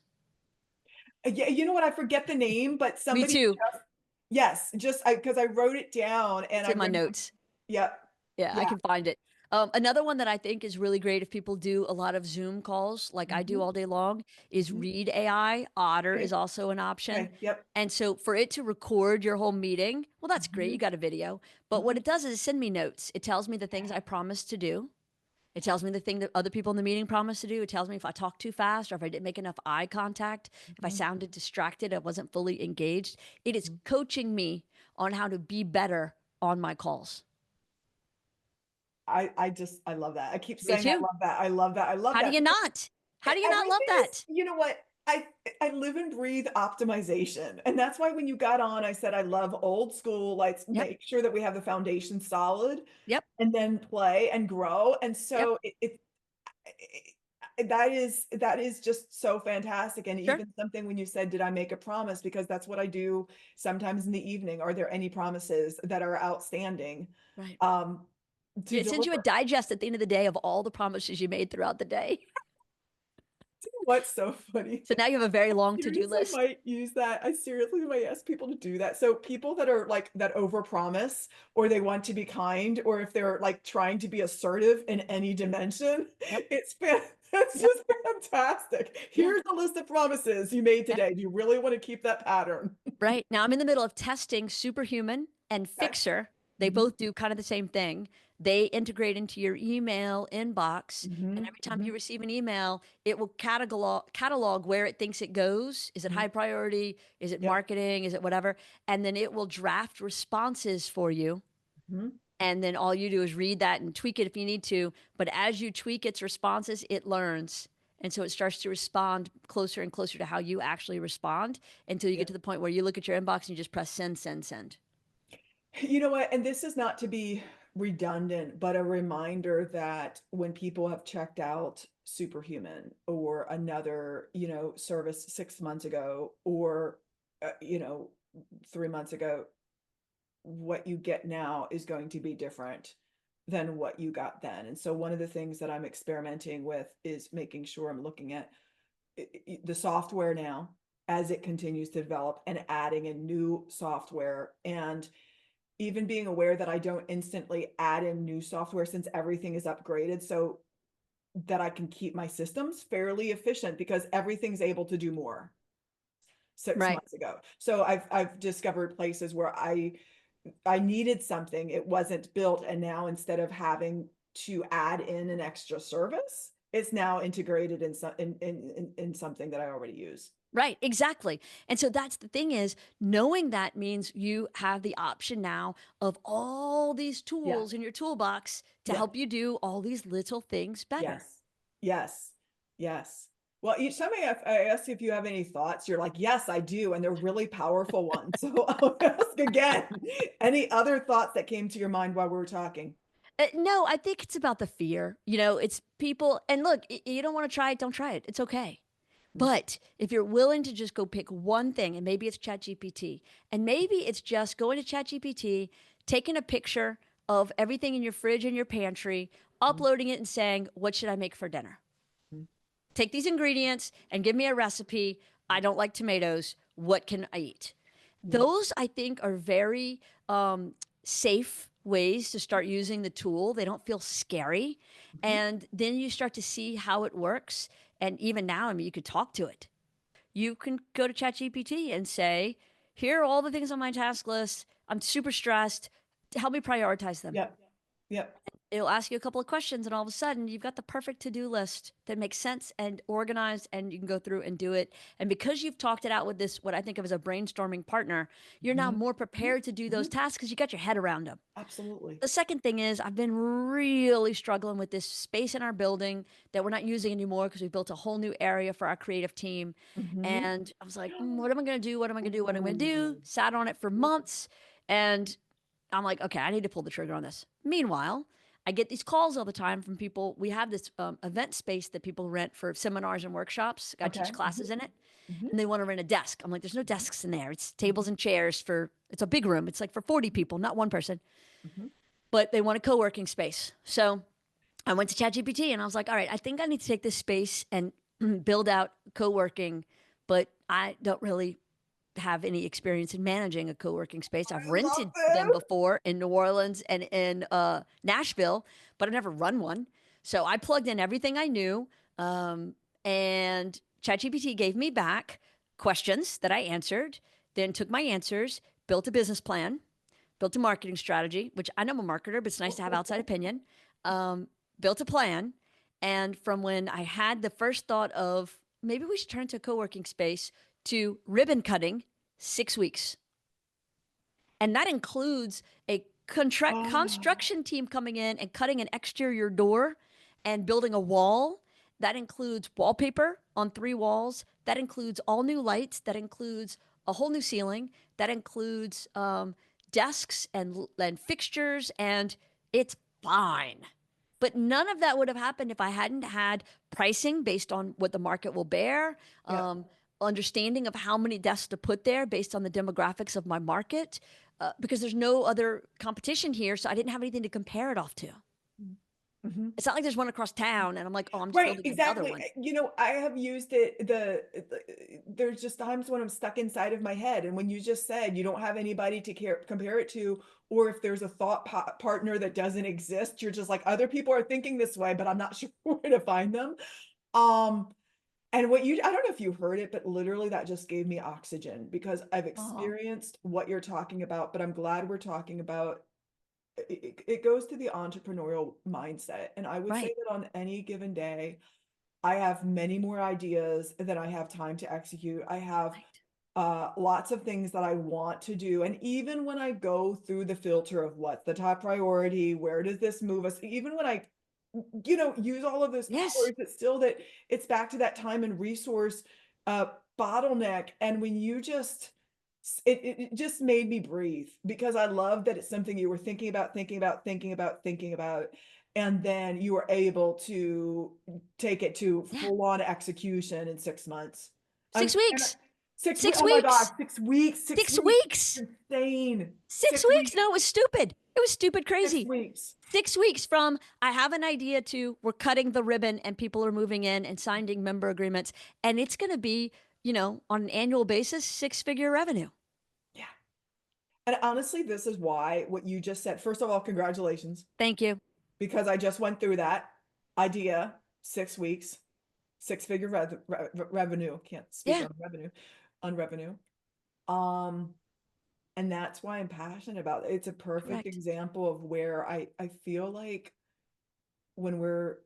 Yeah, you know what? I forget the name, but Me somebody too. just, yes, just because I wrote it down and It's I in my remember, notes. yep, Yeah, I yeah. can find it. Another one that I think is really great if people do a lot of Zoom calls, like I do Mhm, all day long, is mhm. Read AI. Otter is Okay, also an option. okay, yep. And so for it to record your whole meeting, well, that's great. You Mhm, got a video. But what mhm, it does is send me notes. It tells me the things okay, I promised to do. It tells me the thing that other people in the meeting promised to do. It tells me if I talked too fast or if I didn't make enough eye contact, if I mhm, sounded distracted, I wasn't fully engaged. It is mhm. coaching me on how to be better on my calls. I just, I love that. I keep Me saying I too. love that. I love that. I love How do that you because not? How do you not love everything is, that? you know what? I live and breathe optimization. And that's why when you got on, I said I love old school, like Yep. make sure that we have the foundation solid Yep. and then play and grow. And Yep. so that is just so fantastic. And Sure. even something when you said, did I make a promise? Because that's what I do sometimes in the evening. Are there any promises that are outstanding? Right. Um, Yeah, to it sends you a deliver. digest at the end of the day of all the promises you made throughout the day. What's so funny? So now you have a very long to-do Seriously list. might use that. I seriously might ask people to do that. So people that are like that overpromise or they want to be kind or if they're like trying to be assertive in any dimension, Yep. that's Yep. just fantastic. Yeah. Here's a list of promises you made Yeah. today. Do you really want to keep that pattern? Right. Now I'm in the middle of testing Superhuman and Okay. Fixer. They Mhm, both do kind of the same thing. They integrate into your email inbox, and mhm, every time you mhm. receive an email, it will catalog where it thinks it goes. Is it Mhm. high priority? Is it Yep. marketing? Is it whatever? And then it will draft responses for you. Mhm. And then all you do is read that and tweak it if you need to. But as you tweak its responses, it learns. And so it starts to respond closer and closer to how you actually respond until you get to Yep. the point where you look at your inbox and you just press send, send, send. You know what? And this is not to be redundant, but a reminder that when people have checked out Superhuman or another, service 6 months ago or, 3 months ago, what you get now is going to be different than what you got then. And so one of the things that I'm experimenting with is making sure I'm looking at the software now as it continues to develop and adding in new software and even being aware that I don't instantly add in new software since everything is upgraded so that I can keep my systems fairly efficient because everything's able to do more 6 Right. months ago. So I've discovered places where I needed something, it wasn't built, and now instead of having to add in an extra service, it's now integrated in some in something that I already use. Right, exactly. And so that's the thing is knowing that means you have the option now of all these Yeah. tools in your toolbox to Yeah. help you do all these little things better. Yes. Yes. Yes. Well, each time I ask you if you have any thoughts, you're like, "Yes, I do," and they're really powerful ones. So I'll ask again. Any other thoughts that came to your mind while we were talking? No, I think it's about the fear. It's people, and look, you don't want to try it, don't try it. It's okay. Mm, But if you're willing to just go pick one thing, and maybe it's ChatGPT, and maybe it's just going to ChatGPT, taking a picture of everything in your fridge and your pantry, mm, uploading it, and saying, "What should I make for dinner? mm, Take these ingredients and give me a recipe. I mm, don't like tomatoes. What can I eat?" mm, Those, I think, are very safe ways to start using the tool. They don't feel scary. mhm. And then you start to see how it works. And even now, I mean, you could talk to it. You can go to ChatGPT and say, "Here are all the things on my task list. I'm super stressed. Help me prioritize them." Yep. Yep. It'll ask you a couple of questions, and all of a sudden, you've got the perfect to-do list that makes sense and organized, and you can go through and do it. And because you've talked it out with this, what I think of as a brainstorming partner, you're now Mhm, more mhm, prepared to do those mhm. tasks because you got your head around them. Absolutely. The second thing is, I've been really struggling with this space in our building that we're not using anymore because we built a whole new area for our creative team. Mhm. And I was like, what am I going to do? What am I going to do? What am I going to do? Ooh. Sat on it for months. And I'm like, okay, I need to pull the trigger on this. Meanwhile, I get these calls all the time from people. We have this event space that people rent for seminars and workshops. I teach Okay. Mhm, classes in it, mhm, and they want to rent a desk. I'm like, there's no mhm, desks in there. It's tables mhm, and chairs it's a big room. It's like for 40 mhm, people, not one person, mhm. but they want a co working space. So I went to ChatGPT and I was like, all right, I think I need to take this space and build out co working, but I don't really have any experience in managing a co-working space. I've I love rented them this. before in New Orleans and in Nashville, but I've never run one. So I plugged in everything I knew, and ChatGPT gave me back questions that I answered, then took my answers, built a business plan, built a marketing strategy, which I know I'm a marketer, but it's nice to have outside opinion. Built a plan. And from when I had the first thought of maybe we should turn into a co working space to ribbon cutting, 6 weeks. And that includes a Oh, construction team coming in and cutting an exterior door and building a wall. That includes wallpaper on 3 walls. That includes all new lights. That includes a whole new ceiling. That includes desks and fixtures. And it's fine. But none of that would have happened if I hadn't had pricing based on what the market will bear, yeah. understanding of how many desks to put there based on the demographics of my market, because there's no other competition here. So I didn't have anything to compare it off to. Mhm. It's not like there's one across town and I'm like, oh, I'm just Right, building another exactly. one. I have used it there's just times when I'm stuck inside of my head, and when you just said you don't have anybody to compare it to, or if there's a thought partner that doesn't exist, you're just like, other people are thinking this way, but I'm not sure where to find them. Um, and I don't know if you heard it, but literally that just gave me oxygen because I've Oh, experienced what you're talking about, but I'm glad we're talking about it goes to the entrepreneurial mindset. And I would say right, that on any given day, I have many more ideas than I have time to execute. I have right. lots of things that I want to do. And even when I go through the filter of what's the top priority, where does this move us? Even when I, use all of those Yes, powers, it's still that it's back to that time and resource uh, bottleneck. And when you just, it just made me breathe because I love that it's something you were thinking about, thinking about, thinking about, thinking about. And then you were able to take it to yeah. full on execution in 6 months. Six And weeks, 6 weeks. six Oh my God, weeks, 6 weeks, six six weeks. weeks, Insane. six 6 weeks, weeks. No, it was stupid. It was stupid, 6 crazy. weeks. 6 weeks from I have an idea to we're cutting the ribbon and people are moving in and signing member agreements. And it's going to be, on an annual basis, 6 figure revenue. Yeah. And honestly, this is why what you just said. First of all, congratulations, Thank you. because I just went through that idea, 6 weeks, six-figure revenue. Can't speak Yeah, on revenue. Um, and that's why I'm passionate about it. It's a perfect correct. example of where I feel like when we're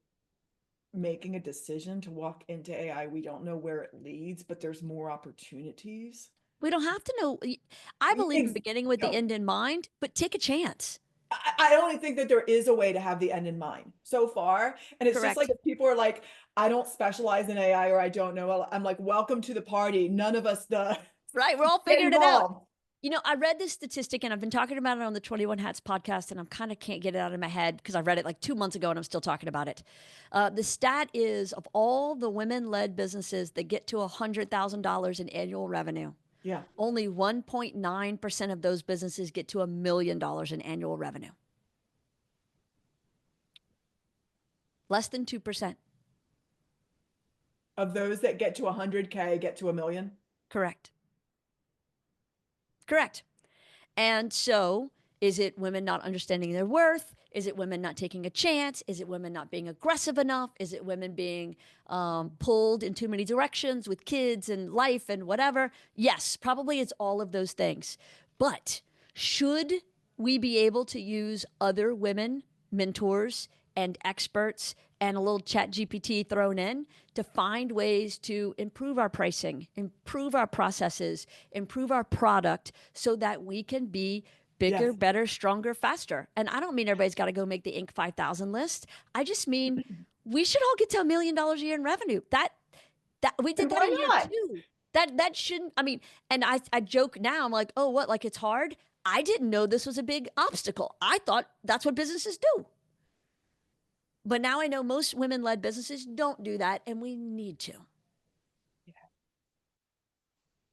making a decision to walk into AI, we don't know where it leads, but there's more opportunities. We don't have to know. I believe in Ex- beginning with the no, end in mind, but take a chance. I only think that there is a way to have the end in mind so far. And it's just like Correct. if people are like, I don't specialize in AI or I don't know, I'm like, welcome to the party. None of us does. Right. We're all Get figuring it out. involved. I read this statistic and I've been talking about it on the 21 Hats podcast, and I'm kind of can't get it out of my head because I read it like 2 months ago and I'm still talking about it. The stat is of all the women led businesses that get to $100,000 in annual revenue, Yeah. only 1.9% of those businesses get to $1 million in annual revenue. Less than 2%. Of those that get to 100K, get to a million. Correct. Correct. And so, is it women not understanding their worth? Is it women not taking a chance? Is it women not being aggressive enough? Is it women being pulled in too many directions with kids and life and whatever? Yes, probably it's all of those things. But should we be able to use other women, mentors, and experts and a little chat GPT thrown in to find ways to improve our pricing, improve our processes, improve our product so that we can be bigger, Yes. better, stronger, faster. And I don't mean everybody's got to go make the Inc. 5000 list. I just mean we should all get to $1 million a year in revenue. That we did And that why in year not? 2. That shouldn't, I mean, and I joke now, I'm like, oh, what, like it's hard? I didn't know this was a big obstacle. I thought that's what businesses do. But now I know most women led businesses don't do that, and we need to.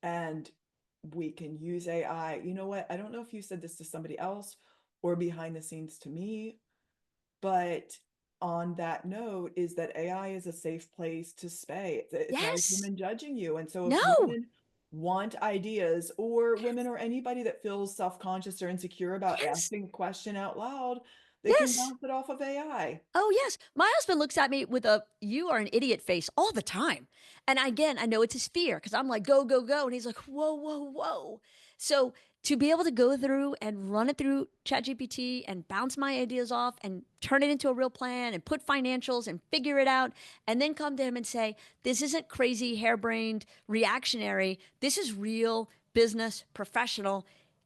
And we can use AI. You know what? I don't know if you said this to somebody else or behind the scenes to me, but on that note, is that AI is a safe place to stay. It's not a Yes. human judging you. And so if No. want ideas, or women or anybody that feels self-conscious or insecure about Yes. asking a question out loud, they can Yes. bounce it off of AI. Oh, yes. My husband looks at me with a "you are an idiot" face all the time. And again, I know it's his fear because I'm like, go, go, go. And he's like, whoa, whoa, whoa. So to be able to go through and run it through ChatGPT and bounce my ideas off and turn it into a real plan and put financials and figure it out, and then come to him and say, this isn't crazy, harebrained, reactionary. This is real business, professional.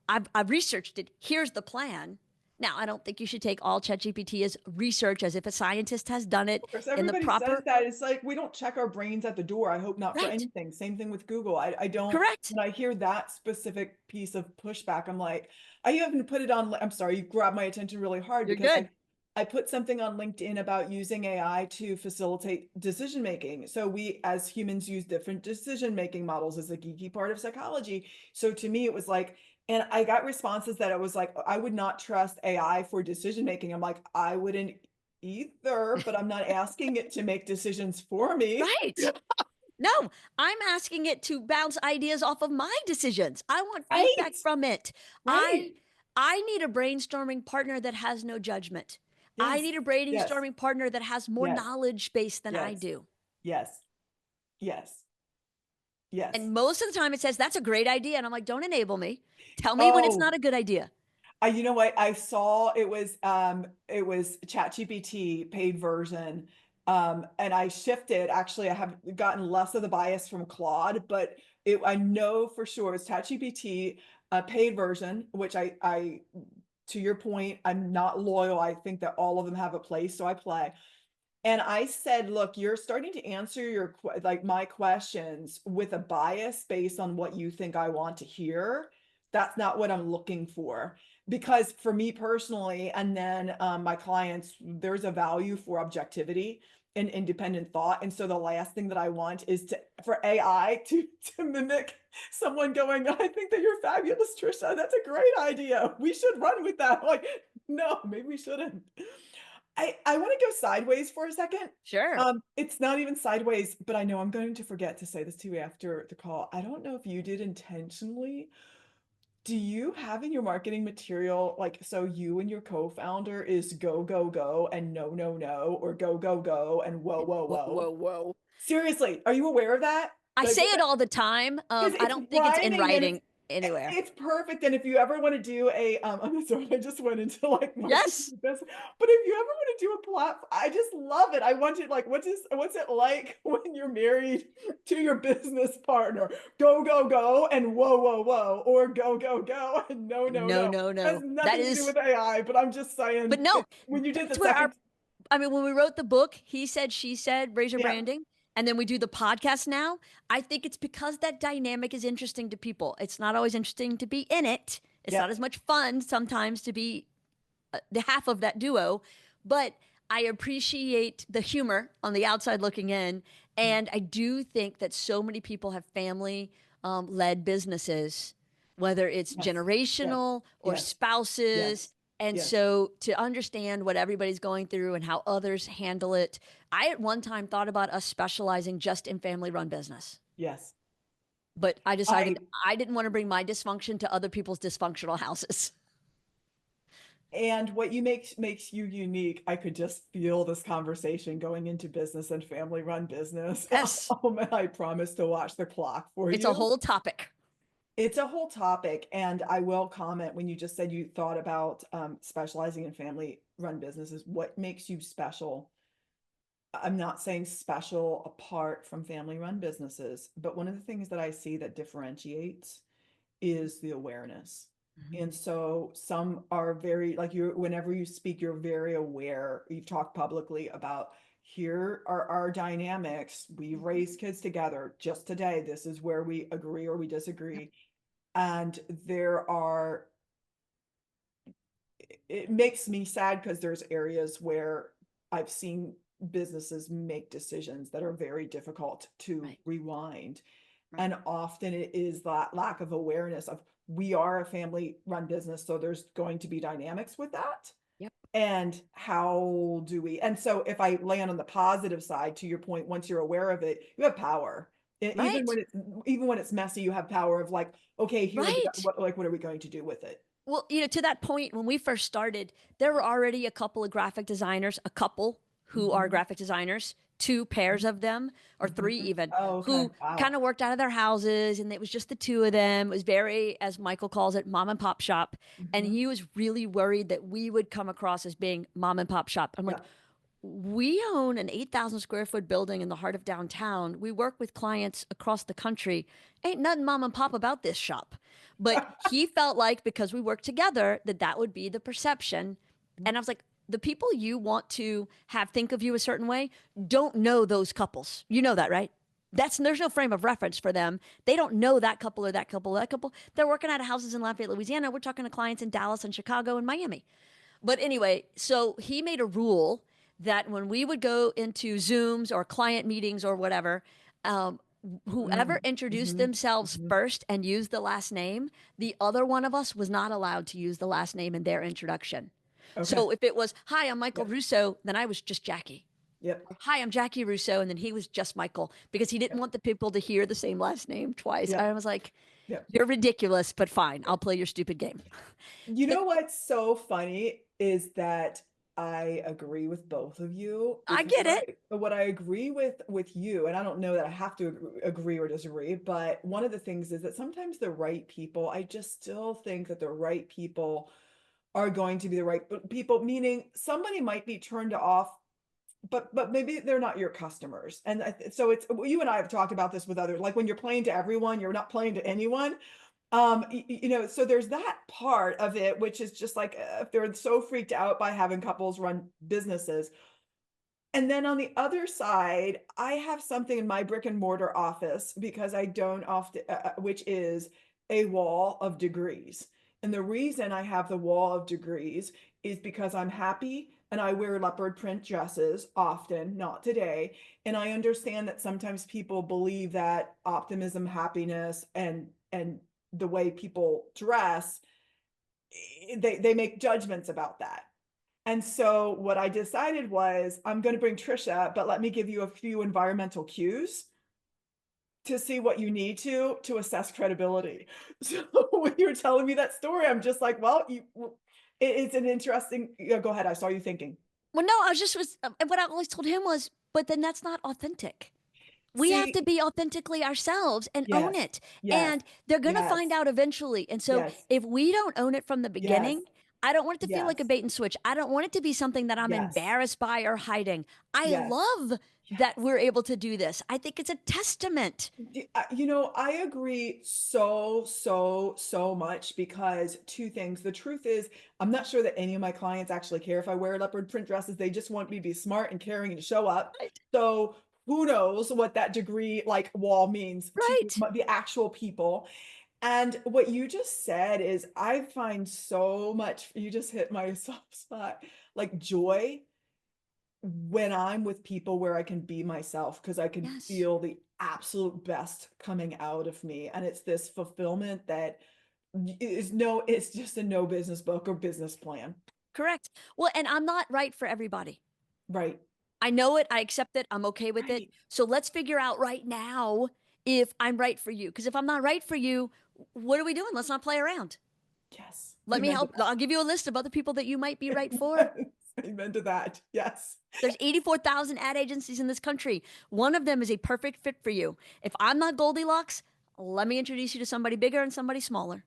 I've researched it. Here's the plan. Now, I don't think you should take all ChatGPT as research as if a scientist has done it Of course, in the everybody says proper. that. It's like we don't check our brains at the door. I hope not for Right. anything. Same thing with Google. I don't, Correct. when I hear that specific piece of pushback, I'm like, I even put it on, I'm sorry, you grabbed my attention really hard You're because good. I put something on LinkedIn about using AI to facilitate decision making. So we as humans use different decision making models as a geeky part of psychology. So to me, it was like, and I got responses that it was like, I would not trust AI for decision making. I'm like, I wouldn't either, but I'm not asking it to make decisions for me. Right. No, I'm asking it to bounce ideas off of my decisions. I want feedback Right. from it. Right. I I need a brainstorming partner that has no judgment. I Yes. need a Yes. brainstorming partner that has more Yes. knowledge base than I Yes. do. Yes. Yes. Yes. And most of the time it says that's a great idea and I'm like, don't enable me. Tell me when it's Oh, not a good idea. you know what? I saw it was ChatGPT paid version. And I shifted. Actually, I have gotten less of the bias from Claude, but I know for sure it's ChatGPT paid version, which I to your point, I'm not loyal. I think that all of them have a place, so I play. And I said, look, you're starting to answer like my questions with a bias based on what you think I want to hear. That's not what I'm looking for. Because for me personally, and then my clients, there's a value for objectivity and independent thought. And so the last thing that I want is for AI to mimic someone going, I think that you're fabulous, Trisha. That's a great idea. We should run with that. Like, no, maybe we shouldn't. I want to go sideways for a second. Sure. It's not even sideways, but I know I'm going to forget to say this to you after the call. I don't know if you did intentionally. Do you have in your marketing material, like, so you and your co-founder is go, go, go and no, no, no, or go, go, go and whoa, whoa, Whoa, whoa? whoa, whoa. Seriously, are you aware of that? I Like, say it all the time. because I it's don't think it's in rhyming and writing anywhere. it's perfect. And if you ever want to do a, I'm sorry, I just went into like marketing Yes. business. But if you ever want to do a platform, I just love it. I want you like, what's it like when you're married to your business partner? Go, go, go, and whoa, whoa, whoa, or go, go, go, and no, no, No, no. no, Has no. That nothing to do is, with AI, but I'm just saying but no, when you did the that's where second, I mean, when we wrote the book, he said, she said, raise your yeah, branding. And then we do the podcast now. I think it's because that dynamic is interesting to people. It's not always interesting to be in it. It's yeah, not as much fun sometimes to be the half of that duo, but I appreciate the humor on the outside looking in. And I do think that so many people have family led businesses, whether it's yes, yes, generational or yes, spouses. yes, And yes, so to understand what everybody's going through and how others handle it, I at one time thought about us specializing just in family run business. yes. But I decided I I didn't want to bring my dysfunction to other people's dysfunctional houses. And what you makes you unique, I could just feel this conversation going into business and family run business. Yes, Oh man, I promise to watch the clock for it's a you. whole topic. It's a whole topic, and I will comment when you just said you thought about specializing in family run businesses. What makes you special? I'm not saying special apart from family run businesses, but one of the things that I see that differentiates is the awareness. Mhm. And so some are very like you whenever you speak, you're very aware. You've talked publicly about here are our dynamics. We've raised kids together just today. This is where we agree or we Yep. disagree. And there are, it makes me sad because there's areas where I've seen businesses make decisions that are very difficult to Right. rewind. Right. And often it is that lack of awareness of we are a family run business, so there's going to be dynamics with that. Yep. And how do we? And so if I land on the positive side, to your point, once you're aware of it, you have power. Right. Even when it's messy, you have power of like, okay, Right. what are we going to do with it? Well, to that point, when we first started, there were already a couple of graphic designers, a couple who are Hmm. graphic designers, two pairs of them, or Hmm. three even, Oh, okay. who Wow. kind of worked out of their houses, and it was just the two of them. It was very, as Michael calls it, mom and pop shop. And Hmm. he was really worried that we would come across as being mom and pop shop. I'm like, Yeah. we own an 8,000 square foot building in the heart of downtown. We work with clients across the country. Ain't nothing mom and pop about this shop. But he felt like because we work together, that that would be the perception. And I was like, the people you want to have think of you a certain way don't know those couples. You know that, right? There's no frame of reference for them. They don't know that couple or that couple or that couple. They're working out of houses in Lafayette, Louisiana. We're talking to clients in Dallas and Chicago and Miami. But anyway, so he made a rule that when we would go into Zooms or client meetings or whatever, um, whoever introduced Mm-hmm. themselves Hmm. first and used the last name, the other one of us was not allowed to use the last name in their introduction. Okay. So if it was, hi, I'm Michael Yep. Russo, then I was just Jackie. Yep. Or, hi, I'm Jaci Russo. And then he was just Michael because he didn't Yep. want the people to hear the same last name twice. Yep. I was like, Yep. you're ridiculous, but fine. Yep. I'll play your stupid game. You So know what's so funny is that I agree with both of you I because get it. what I agree with you, and I don't know that I have to agree or disagree, but one of the things is that sometimes the right people, I just still think that the right people are going to be the right people, meaning somebody might be turned off, but maybe they're not your customers. And so it's you and I have talked about this with others, like when you're playing to everyone, you're not playing to anyone. So there's that part of it, which is just like if they're so freaked out by having couples run businesses. And then on the other side, I have something in my brick and mortar office because I don't often, which is a wall of degrees. And the reason I have the wall of degrees is because I'm happy and I wear leopard print dresses often, not today. And I understand that sometimes people believe that optimism, happiness, and the way people dress, they make judgments about that. And so what I decided was I'm going to bring Tricia, but let me give you a few environmental cues to see what you need to assess credibility. So when you were telling me that story, I'm just like, well, it's an interesting. Yeah, go ahead. I saw you thinking. Well, no, I was just was what I always told him was, but then that's not authentic. We have to See, be authentically ourselves and own yes, it. yes, And they're going to find yes, out eventually. And so yes, if we don't own it from the yes, beginning, I don't want it to feel like a yes, bait and switch. I don't want it to be something that I'm yes, embarrassed by or hiding. I yes, love that yes. we're able to do this. I think it's a testament. I agree so much because two things. The truth is, I'm not sure that any of my clients actually care if I wear leopard print dresses. They just want me to be smart and caring and to show up. Right. So who knows what that degree like wall means to Right. the actual people. And what you just said is I find so much, you just hit my soft spot, like joy when I'm with people where I can be myself because I can Yes. feel the absolute best coming out of me. And it's this fulfillment that it's just a no business book or business plan. Correct. Well, and I'm not right for everybody. Right. I know it. I accept it. I'm okay with it. Right. So let's figure out right now if I'm right for you. Because if I'm not right for you, what are we doing? Let's not play around. Yes. Let me Amen to help. I'll give you a list of other people that you might be that. right for. Yes. Amen to that. Yes. There's 84,000 ad agencies in this country. One of them is a perfect fit for you. If I'm not Goldilocks, let me introduce you to somebody bigger and somebody smaller.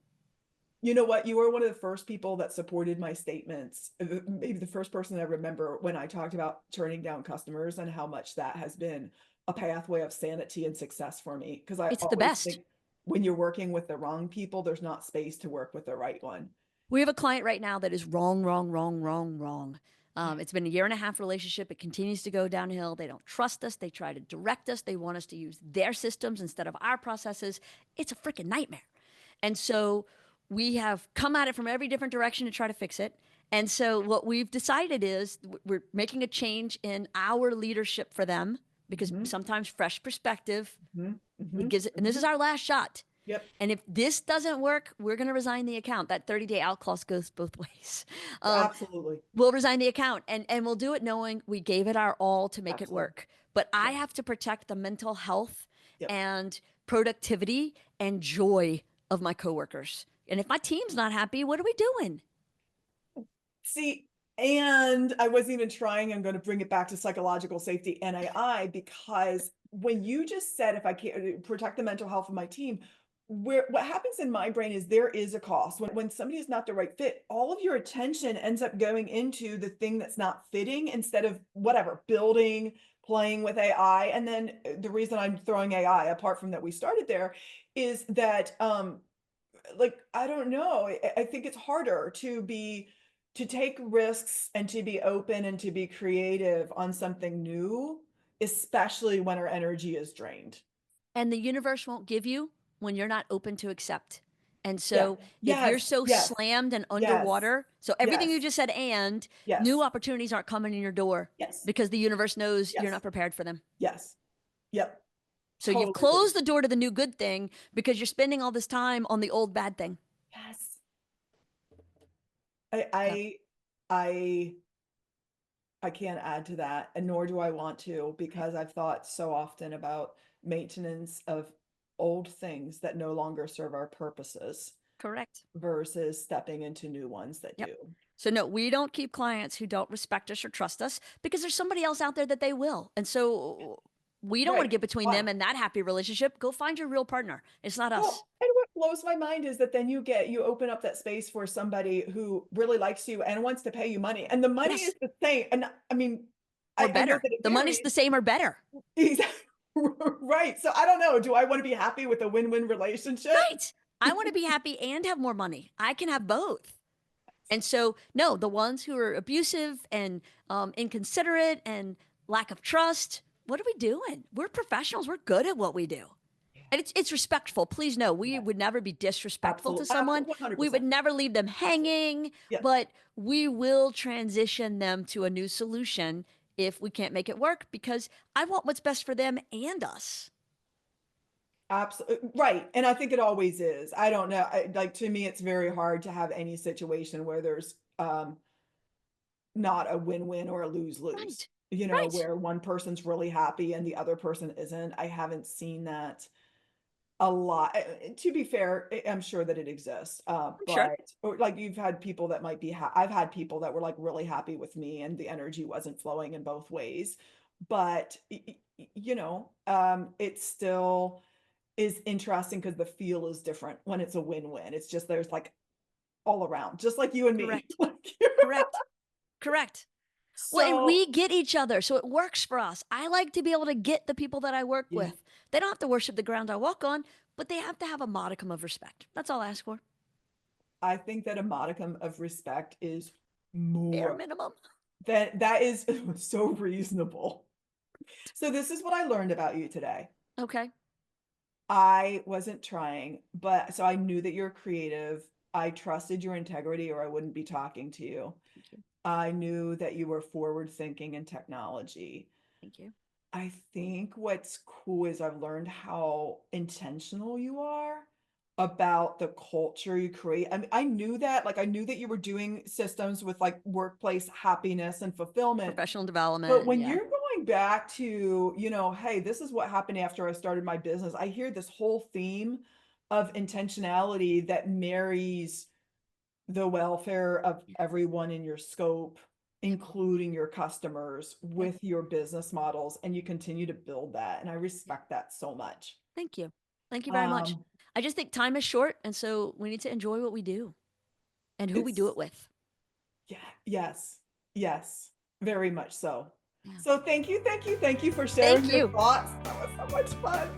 You know what? You were one of the first people that supported my statements. Maybe the first person I remember when I talked about turning down customers and how much that has been a pathway of sanity and success for me. Because I It's the always best. think when you're working with the wrong people, there's not space to work with the right one. We have a client right now that is wrong, wrong, wrong, wrong, wrong. Yeah. It's been a year and a half relationship. It continues to go downhill. They don't trust us. They try to direct us. They want us to use their systems instead of our processes. It's a freaking nightmare. And so we have come at it from every different direction to try to fix it. And so what we've decided is we're making a change in our leadership for them because Hmm. sometimes fresh perspective Hmm. it Hmm. gives it, and this Hmm. is our last shot. Yep. And if this doesn't work, we're going to resign the account. That 30-day out clause goes both ways. Um, Absolutely. we'll resign the account and we'll do it knowing we gave it our all to make it Absolutely. work. But I Yes. have to protect the mental health Yep. and productivity and joy of my coworkers. And if my team's not happy, what are we doing? See, and I wasn't even trying, I'm gonna bring it back to psychological safety and AI, because when you just said, if I can't protect the mental health of my team, where what happens in my brain is there is a cost. When somebody is not the right fit, all of your attention ends up going into the thing that's not fitting instead of whatever, building, playing with AI. And then the reason I'm throwing AI, apart from that we started there, is that like, I don't know, I think it's harder to take risks and to be open and to be creative on something new, especially when our energy is drained. And the universe won't give you when you're not open to accept. And Yeah. so if you're Yes, so yes, slammed and yes, underwater, so everything yes, you just said, and new yes, opportunities aren't coming in your door yes, because the universe knows you're not yes, prepared for them. yes. Yep, So you've totally agree. closed the door to the new good thing because you're spending all this time on the old bad thing. Yes. Yep. I I I can't add to that, and nor do I want to, because I've thought so often about maintenance of old things that no longer serve our purposes Correct. versus stepping into new ones that Yep. do. So no, we don't keep clients who don't respect us or trust us because there's somebody else out there that they will. And so we don't want to Right. get between Why? them and that happy relationship. Go find your real partner. It's not us. Well, and what blows my mind is that then you open up that space for somebody who really likes you and wants to pay you money, and the money is Yes. the same. And I mean, Or I know better. that it The money's the varies. same or better. Exactly. Right. So I don't know. Do I want to be happy with a win-win relationship? Right. I want to be happy and have more money. I can have both. And so, no, the ones who are abusive and inconsiderate and lack of trust, what are we doing? We're professionals. We're good at what we do. And it's respectful. Please know, we Yes, would never be disrespectful to absolutely. someone. 100%. We would never leave them Absolutely. hanging, Yep. but we will transition them to a new solution if we can't make it work because I want what's best for them and us. Absolutely. Right. And I think it always is. I don't know. Like, to me, it's very hard to have any situation where there's not a win-win or a lose-lose, Right. Right. where one person's really happy and the other person isn't. I haven't seen that a lot. To be fair, I'm sure that it exists. I'm sure. But or like you've had people that might be I've had people that were like really happy with me and the energy wasn't flowing in both ways. But it still is interesting because the feel is different when it's a win-win. It's just there's like all around, just like you and me. Correct. Correct. Correct. Well, and So we get each other, so it works for us. I like to be able to get the people that I work yeah, with. They don't have to worship the ground I walk on, but they have to have a modicum of respect. That's all I ask for. I think that a modicum of respect is Bare more. minimum. That is so reasonable. So this is what I learned about you today. Okay. I wasn't trying, but so I knew that you're creative. I trusted your integrity or I wouldn't be talking to you. Thank you. I knew that you were forward thinking in technology. Thank you. I think what's cool is I've learned how intentional you are about the culture you create. I mean, I knew that, like, I knew that you were doing systems with like workplace happiness and fulfillment. Professional But development. when Yeah. you're going back to, hey, this is what happened after I started my business, I hear this whole theme of intentionality that marries the welfare of everyone in your scope, Yep. including your customers, Yep. with your business models, and you continue to build that. And I Yep. respect that so much. Thank you. Thank you very much. Um, I just think time is short, and so we need to enjoy what we do and who we do it's it with. yeah, yes, yes, very much so. Yeah. So thank you, thank you, thank you for sharing Thank your you. thoughts. That was so much fun.